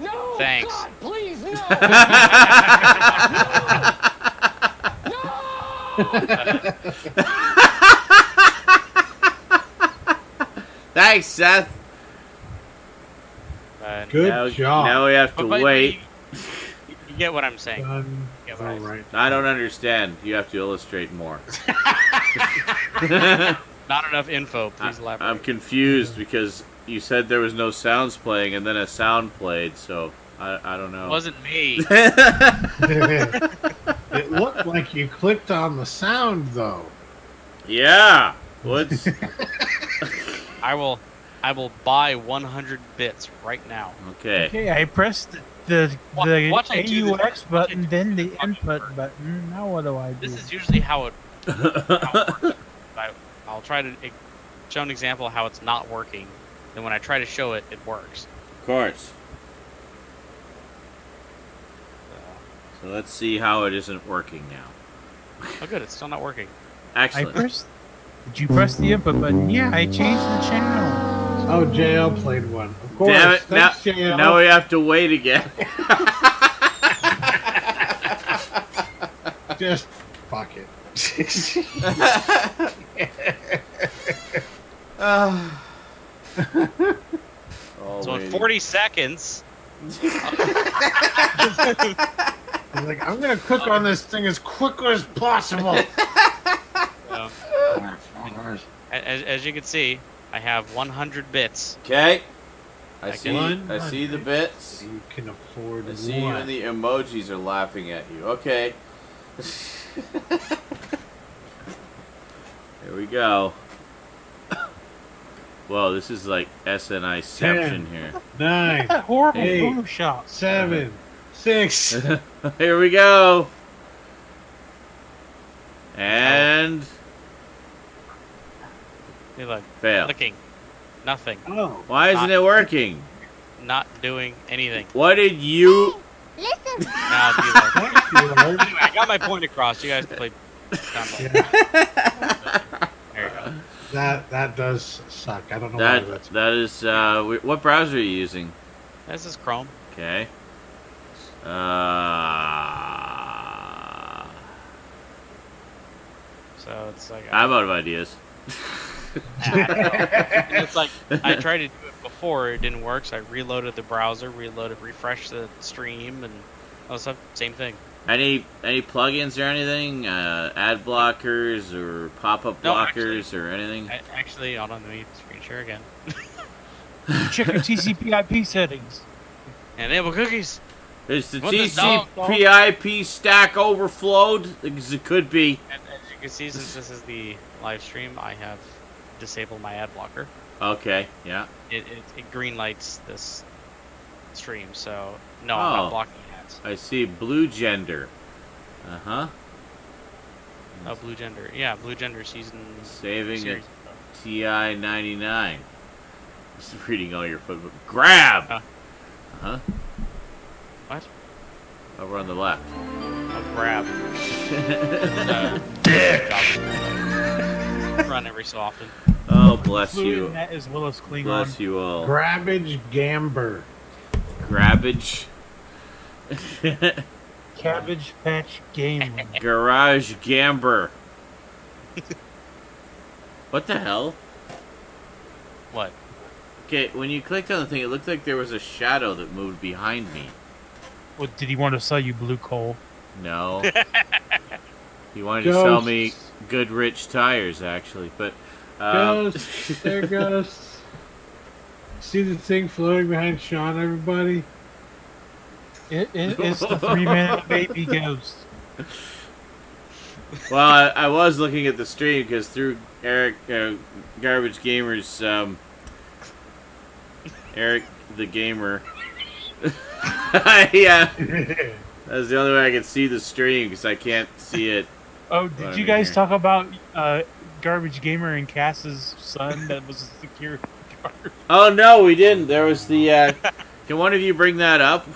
No! Thanks. God, please, no! Thanks, Seth. Good job. Now we have to wait. You get what I'm saying. Right. I don't understand. You have to illustrate more. Not enough info. Please elaborate. I'm confused because you said there was no sounds playing, and then a sound played. So I don't know. It wasn't me. It looked like you clicked on the sound, though. Yeah. What's? I will buy 100 bits right now. Okay. Okay, I pressed the watch I do this. AUX button, then the input button. Now what do I do? This is usually how it works. I'll try to show an example of how it's not working. Then when I try to show it, it works. Of course. So let's see how it isn't working now. Oh, good. It's still not working. Excellent. Did you press the input button? Yeah, I changed the channel. Oh, JL played one. Of course. Damn it. Thanks, JL. Now we have to wait again. Just fuck it. So in 40 seconds... He's like, I'm going to cook on this thing as quickly as possible. As you can see, I have 100 bits. Okay. I see the bits. You can afford I see even the emojis are laughing at you. Okay. Here we go. Whoa, this is like SNIception here. 9, horrible 8, Photoshop. 7, 6. Here we go. And Hey, look. fail. Clicking. Nothing. Oh. Why isn't it working? Not doing anything. What did you? Now, anyway, I got my point across. You guys can play. There you go. That does suck. I don't know why that's... That is. What browser are you using? This is Chrome. Okay. So it's like I'm out of ideas. it's like I tried to do it before, it didn't work, so I reloaded the browser, refreshed the stream, and all stuff. Same thing. Any plugins or anything? Ad blockers or pop-up blockers or anything? Actually, hold on, let me screen share again. Check your TCP/IP settings. Enable cookies. Is the TCP/IP stack overflowed? Because it could be. And as you can see, since this is the live stream, I have disabled my ad blocker. Okay, yeah. It green lights this stream, so no, I'm not blocking ads. I see blue gender. Uh-huh. Oh, blue gender. Yeah, blue gender season. Saving a TI 99. Just reading all your football. Grab! Uh-huh. What? Over on the left. Oh, grab. Run every so often. Oh, bless you. That as well as Klingon. Bless you all. Grabbage Gamber. Grabbage. Cabbage Patch Gaming. Garage Gamber. What the hell? What? Okay, when you clicked on the thing, it looked like there was a shadow that moved behind me. What, did he want to sell you blue coal? No. He wanted to sell me good rich tires, actually. But Ghosts. There ghosts. See the thing floating behind Sean, everybody? It's the 3-minute baby ghost. Well, I was looking at the stream because through Eric, Garbage Gamer's, Eric the Gamer. Yeah. That's the only way I can see the stream because I can't see it. Oh, did you guys talk about Garbage Gamer and Cass's son that was a security guard? Oh, no, we didn't. There was the, can one of you bring that up?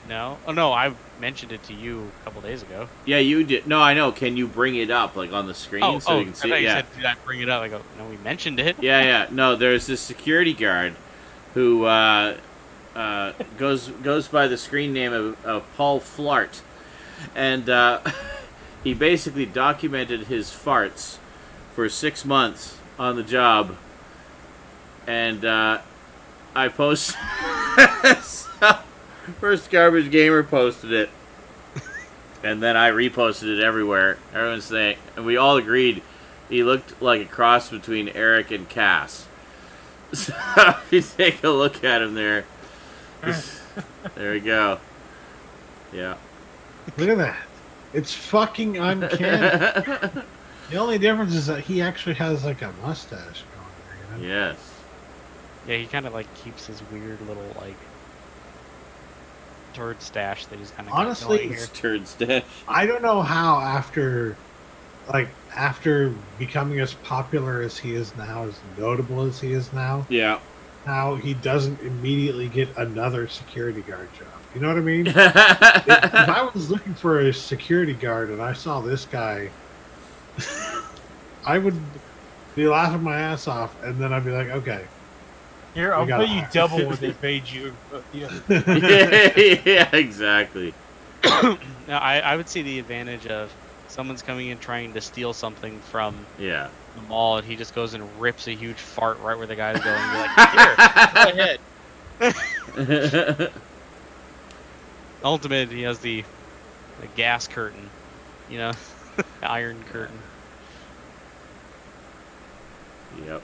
No. Oh, no, I mentioned it to you a couple days ago. Yeah, you did. No, I know. Can you bring it up, like, on the screen so you can see it? You Yeah. said, did I bring it up? I go, no, we mentioned it. Yeah. No, there's this security guard who goes by the screen name of Paul Flart. And he basically documented his farts for 6 months on the job. And I post... First Garbage Gamer posted it. And then I reposted it everywhere. Everyone's saying... And we all agreed he looked like a cross between Eric and Cass. So if you take a look at him there... There we go. Yeah. Look at that. It's fucking uncanny. The only difference is that he actually has like a mustache going there, you know? Yes. Yeah, he kind of like keeps his weird little like turd stash that he's kind of honestly here. Turd stash. I don't know how after becoming as popular as he is now, as notable as he is now, Yeah. how he doesn't immediately get another security guard job. You know what I mean? If I was looking for a security guard and I saw this guy, I would be laughing my ass off, and then I'd be like, okay. Here, I'll pay you double what they paid you. Yeah, exactly. Now, I would see the advantage of someone's coming in trying to steal something from the mall, and he just goes and rips a huge fart right where the guy's going. And you're like, here, go ahead. Ultimate, he has the gas curtain, you know, iron curtain. Yep.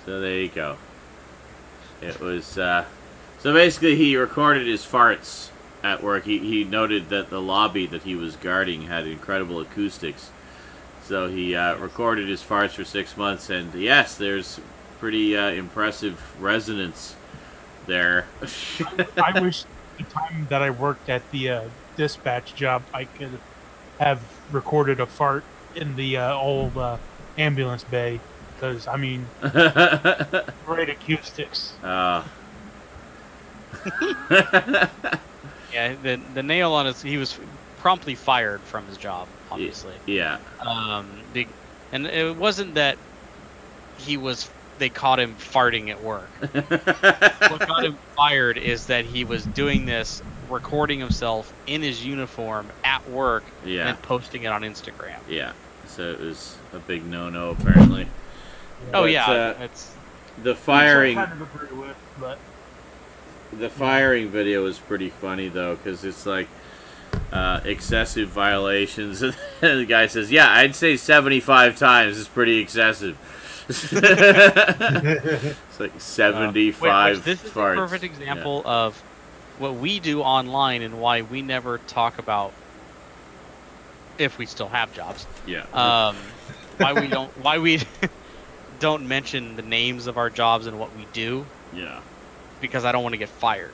So there you go. It was, so basically he recorded his farts at work. He noted that the lobby that he was guarding had incredible acoustics. So he recorded his farts for 6 months, and yes, there's pretty impressive resonance there. I wish the time that I worked at the dispatch job, I could have recorded a fart in the old ambulance bay. Because, I mean, great acoustics. Yeah, the nail on his... He was promptly fired from his job, obviously. Yeah. And it wasn't that he was... They caught him farting at work. What got him fired is that he was doing this, recording himself in his uniform at work, and posting it on Instagram. Yeah. So it was a big no-no, apparently. Oh, but, yeah. It's the firing... I kind of agree with, but... The firing video was pretty funny, though, because it's like excessive violations. And the guy says, yeah, I'd say 75 times is pretty excessive. It's like 75 this is farts. a perfect example of what we do online and why we never talk about, if we still have jobs. Yeah. Why we don't mention the names of our jobs and what we do. Yeah. Because I don't want to get fired.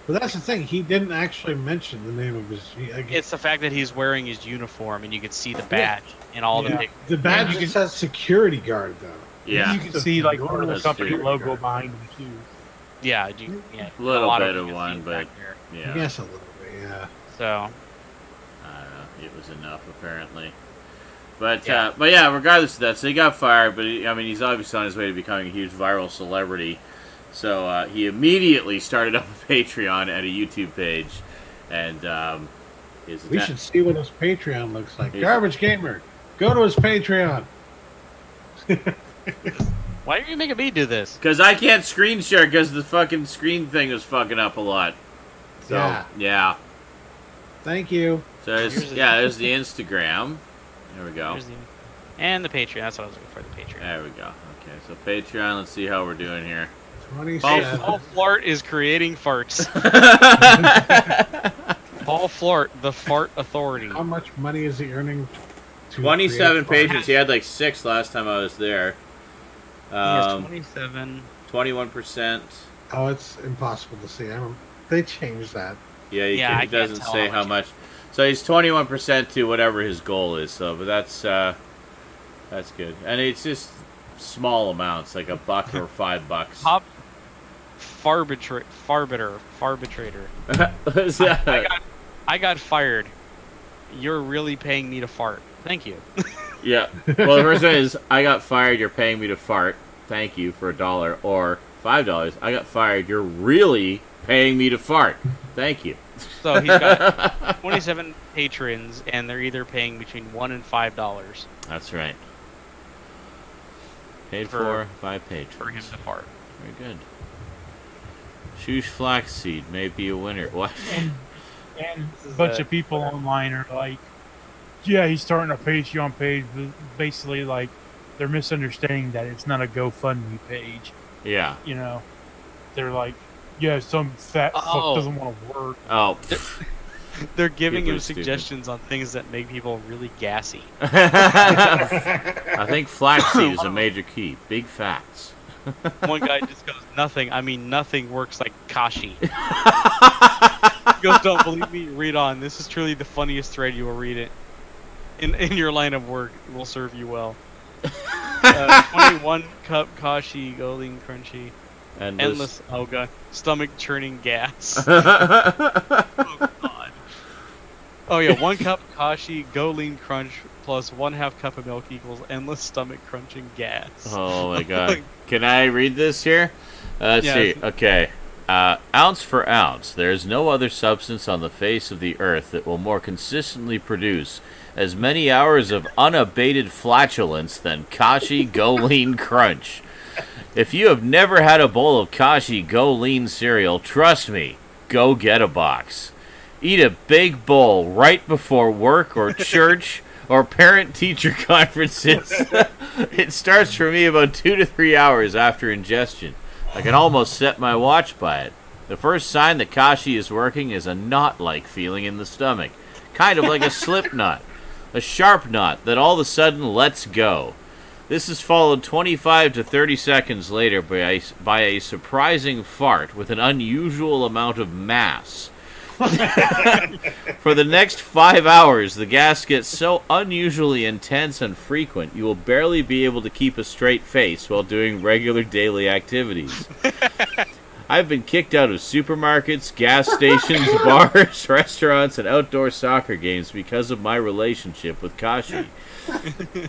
But that's the thing. He didn't actually mention the name of his... It's the fact that he's wearing his uniform and you can see the badge in all the pictures. The badge just says security guard, though. Yeah. You can see, like, the company logo behind him, too. Yeah. A little bit of one, but... Yeah. I guess a little bit, yeah. So... I don't know. It was enough, apparently. But yeah, regardless of that, so he got fired, but I mean, he's obviously on his way to becoming a huge viral celebrity. So he immediately started up a Patreon and a YouTube page, and we should see what his Patreon looks like. Garbage Gamer, go to his Patreon. Why are you making me do this? Because I can't screen share because the fucking screen thing was fucking up a lot. So yeah. Thank you. So there's the Instagram. There we go. And the Patreon. That's what I was looking for, the Patreon. There we go. Okay, so Patreon, let's see how we're doing here. 27. Paul Flart is creating farts. Paul Flart, the fart authority. How much money is he earning? 27 patrons. He had like 6 last time I was there. He has 27. 21%. Oh, it's impossible to see. They changed that. Yeah, it doesn't say how much. So he's 21% to whatever his goal is. So, but that's good. And it's just small amounts, like $1 or $5. Top farbitrator. I got fired. You're really paying me to fart. Thank you. Yeah. Well, the first one is, I got fired, you're paying me to fart. Thank you for $1. Or $5. I got fired, you're really paying me to fart. Thank you. So he's got 27 patrons, and they're either paying between $1 and $5. That's right. Paid for 5 patrons. For him to fart. Very good. Shoosh Flaxseed may be a winner. What? And a bunch of people online are like, yeah, he's starting a Patreon page. Basically, like, they're misunderstanding that it's not a GoFundMe page. Yeah. You know, they're like, yeah, some fat fuck doesn't want to work. Oh. They're giving him suggestions on things that make people really gassy. I think flaxseed is a major key. Big facts. One guy just goes, nothing. I mean, nothing works like Kashi. He goes, don't believe me? Read on. This is truly the funniest thread. You will read it. In your line of work, it will serve you well. 21 cup Kashi, Goling Crunchy. Endless, oh god, stomach churning gas. Oh god. Oh yeah, 1 cup Kashi, Go Lean Crunch plus 1/2 cup of milk equals endless stomach crunching gas. Oh my god. Can I read this here? Let's see. Okay. Ounce for ounce, there is no other substance on the face of the earth that will more consistently produce as many hours of unabated flatulence than Kashi Go Lean Crunch. If you have never had a bowl of Kashi Go Lean cereal, trust me, go get a box. Eat a big bowl right before work or church or parent-teacher conferences. It starts for me about 2 to 3 hours after ingestion. I can almost set my watch by it. The first sign that Kashi is working is a knot-like feeling in the stomach, kind of like a slip knot, a sharp knot that all of a sudden lets go. This is followed 25 to 30 seconds later by a surprising fart with an unusual amount of mass. For the next 5 hours, the gas gets so unusually intense and frequent, you will barely be able to keep a straight face while doing regular daily activities. I've been kicked out of supermarkets, gas stations, bars, restaurants, and outdoor soccer games because of my relationship with Kashi.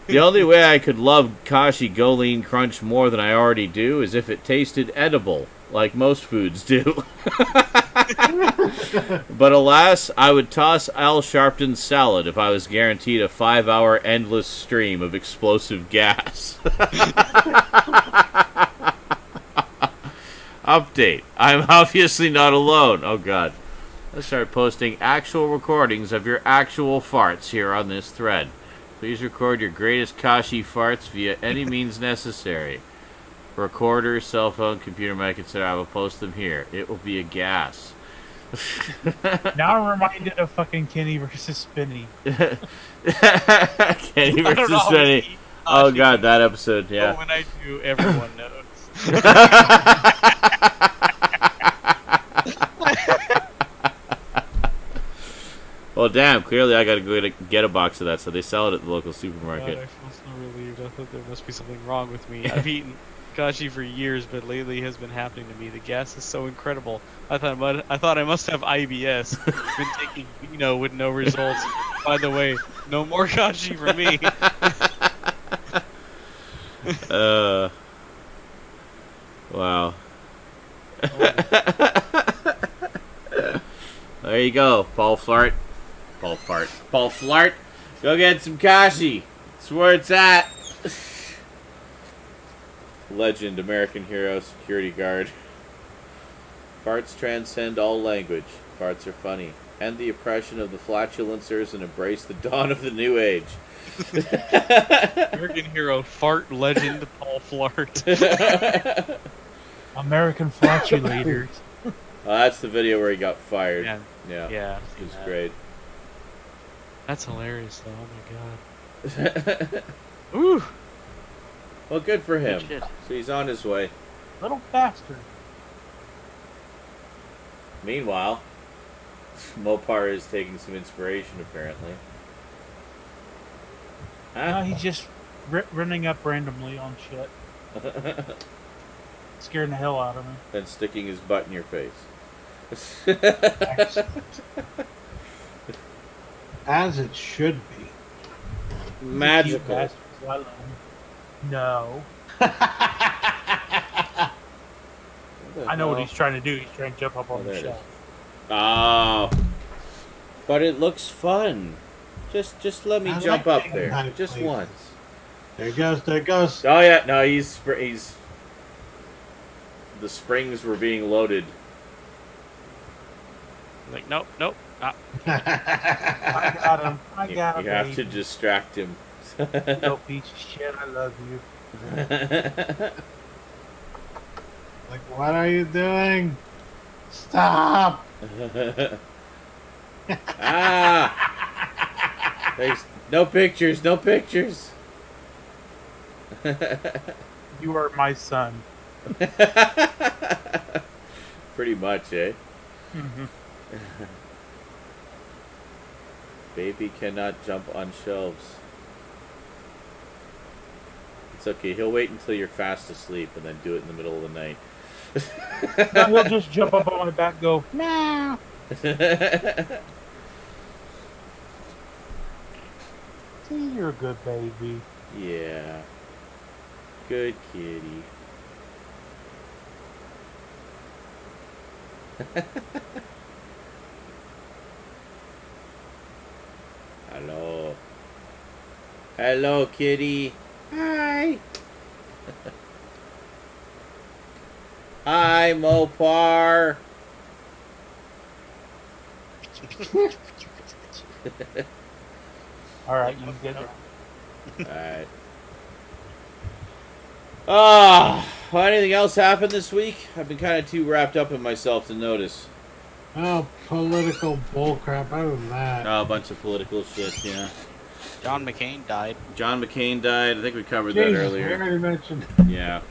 The only way I could love Kashi Go Lean Crunch more than I already do is if it tasted edible, like most foods do. But alas, I would toss Al Sharpton's salad if I was guaranteed a 5-hour endless stream of explosive gas. Update. I'm obviously not alone. Oh god. Let's start posting actual recordings of your actual farts here on this thread. Please record your greatest Kashi farts via any means necessary. Recorder, cell phone, computer mic, etc. I will post them here. It will be a gas. Now I'm reminded of fucking Kenny versus Spinny. Kenny versus Spinny. Oh god, that episode, yeah. But when I do, everyone knows. Well, damn, clearly I gotta go get a box of that, so they sell it at the local supermarket. God, I feel so relieved. I thought there must be something wrong with me. I've eaten Kashi for years, but lately it has been happening to me. The gas is so incredible. I thought I must have IBS. Been taking Vino with no results. By the way, no more Kashi for me. Wow. There you go, Paul Flart. Paul Flart. Go get some Kashi. That's where it's at. Legend, American hero, security guard. Farts transcend all language. farts are funny. End the oppression of the flatulencers and embrace the dawn of the new age. American hero, fart legend, Paul Flart. American flatulators. That's the video where he got fired. Yeah. Yeah. It was great. That's hilarious, though. Oh my god. Ooh. Well, good for him. Good shit. So he's on his way. Little bastard. Meanwhile, Mopar is taking some inspiration, apparently. Huh? He's just running up randomly on shit. Scaring the hell out of me. Then sticking his butt in your face. As it should be. Magical. No. I know what he's trying to do. He's trying to jump up on the shelf. Oh. But it looks fun. Just let me jump up there. Just once. There it goes, there it goes. Oh yeah, no, he's the springs were being loaded. Like, nope. Ah. I got him. I got him. You have to distract him. No piece of shit, I love you. Like, what are you doing? Stop! There's no pictures, no pictures. You are my son. Pretty much, eh? Mm-hmm. Baby cannot jump on shelves. It's okay, he'll wait until you're fast asleep and then do it in the middle of the night. No, he'll just jump up on my back and go, no. See, you're a good baby. Yeah. Good kitty. Hello. Hello, kitty. Hi. Hi, Mopar. Alright, you can get it. Alright. Well, anything else happened this week? I've been kind of too wrapped up in myself to notice. Oh, political bullcrap. Other than that. Oh, a bunch of political shit, yeah. John McCain died. John McCain died. I think we covered Jesus, that earlier. we already mentioned. Yeah.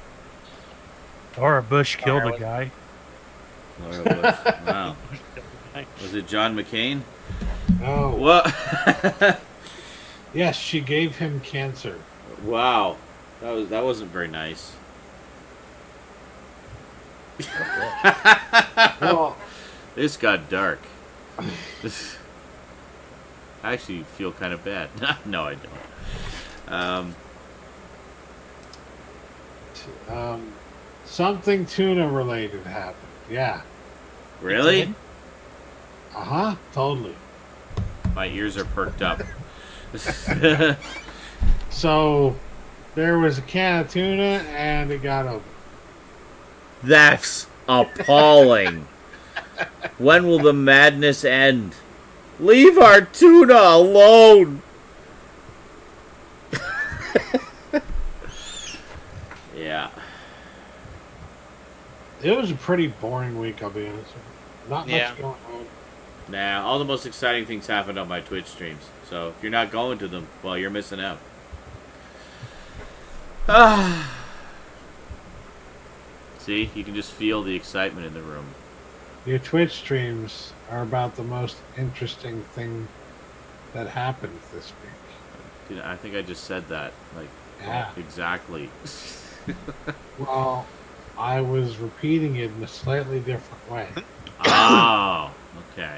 Laura Bush killed a guy. Laura Bush. Wow. Was it John McCain? Oh. What? Yes, she gave him cancer. Wow. That wasn't very nice. Well, this got dark. I actually feel kind of bad. No, I don't. Something tuna related happened. Yeah. Really? Uh-huh. Totally. My ears are perked up. So, there was a can of tuna, and it got open. That's appalling. When will the madness end? Leave our tuna alone! Yeah. It was a pretty boring week, I'll be honest with you. Not much going on. Nah, all the most exciting things happened on my Twitch streams. So if you're not going to them, well, you're missing out. See, you can just feel the excitement in the room. Your Twitch streams are about the most interesting thing that happened this week. Dude, I think I just said that. Like, yeah. Exactly. Well, I was repeating it in a slightly different way. Oh, okay.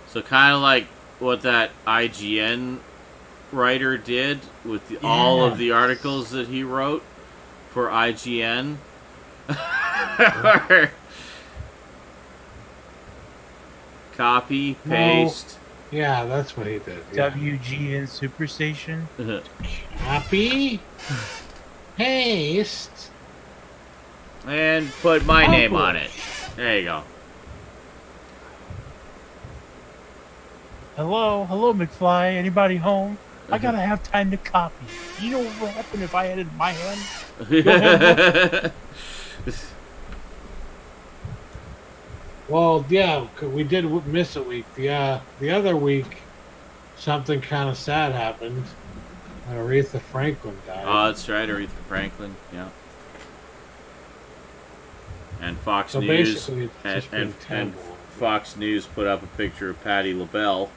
So kind of like what that IGN writer did with all of the articles that he wrote for IGN. Copy, paste. No. Yeah, that's what he did. Yeah. WGN Superstation. Copy, paste, and put my name on it. There you go. Hello, McFly. Anybody home? I gotta have time to copy. You know what would happen if I had it in my hand? Well, yeah, we did miss a week. The other week, something kind of sad happened. Aretha Franklin died. Oh, that's right, Aretha Franklin. Yeah. And Fox News and Fox News put up a picture of Patti LaBelle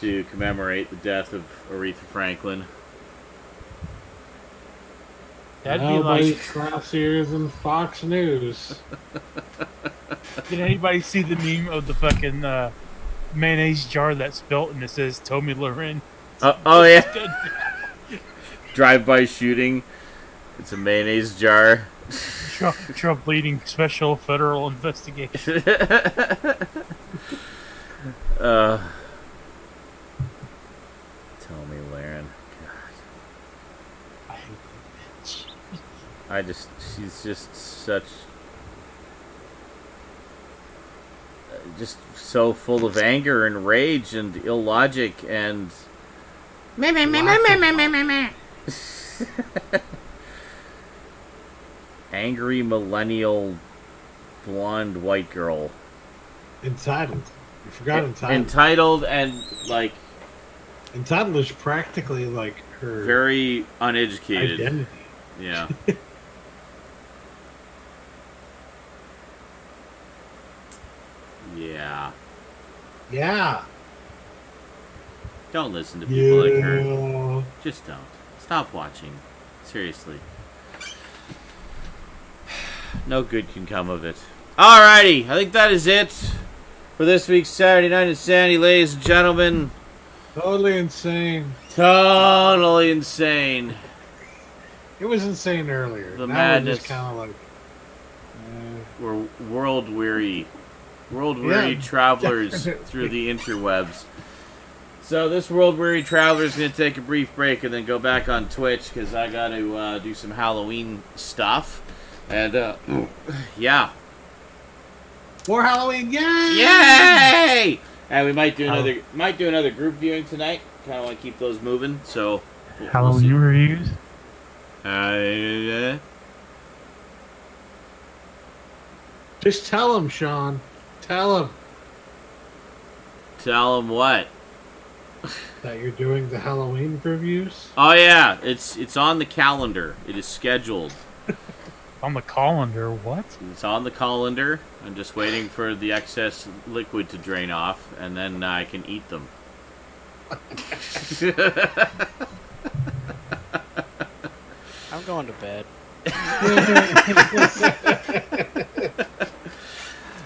to commemorate the death of Aretha Franklin. That'd be like classier than Fox News. Did anybody see the meme of the fucking mayonnaise jar that spilt and it says Tommy Loren? Oh yeah. Drive-by shooting. It's a mayonnaise jar. Trump leading special federal investigation. Tommy Loren. I hate that bitch. She's just such, just so full of anger and rage and illogic and angry millennial blonde white girl. Entitled. You forgot entitled. Entitled and like. Entitled is practically like her very uneducated identity. Yeah. Yeah. Yeah. Don't listen to people like her. Just don't. Stop watching. Seriously. No good can come of it. Alrighty, I think that is it for this week's Saturday Night InSaNiTy, ladies and gentlemen. Totally insane. Totally insane. It was insane earlier. The now madness. We're just kind of like... we're world weary. World weary travelers definitely. through the interwebs. So this world weary traveler is going to take a brief break and then go back on Twitch because I got to do some Halloween stuff. And yeah, more Halloween! Yay! Yay! And we might do another group viewing tonight. Kind of want to keep those moving. So Halloween reviews. Just tell him, Sean. Tell him. Tell him what? That you're doing the Halloween reviews? Oh yeah, it's on the calendar. It is scheduled. On the colander, what? It's on the colander. I'm just waiting for the excess liquid to drain off, and then I can eat them. I'm going to bed.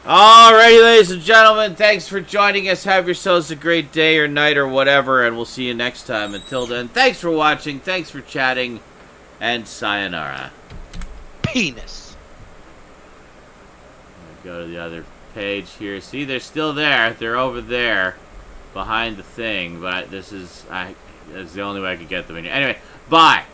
Alrighty, ladies and gentlemen, thanks for joining us. Have yourselves a great day or night or whatever, and we'll see you next time. Until then, thanks for watching, thanks for chatting, and sayonara. Penis. Go to the other page here. See, they're still there. They're over there, behind the thing. But that's the only way I could get them in here. Anyway, bye.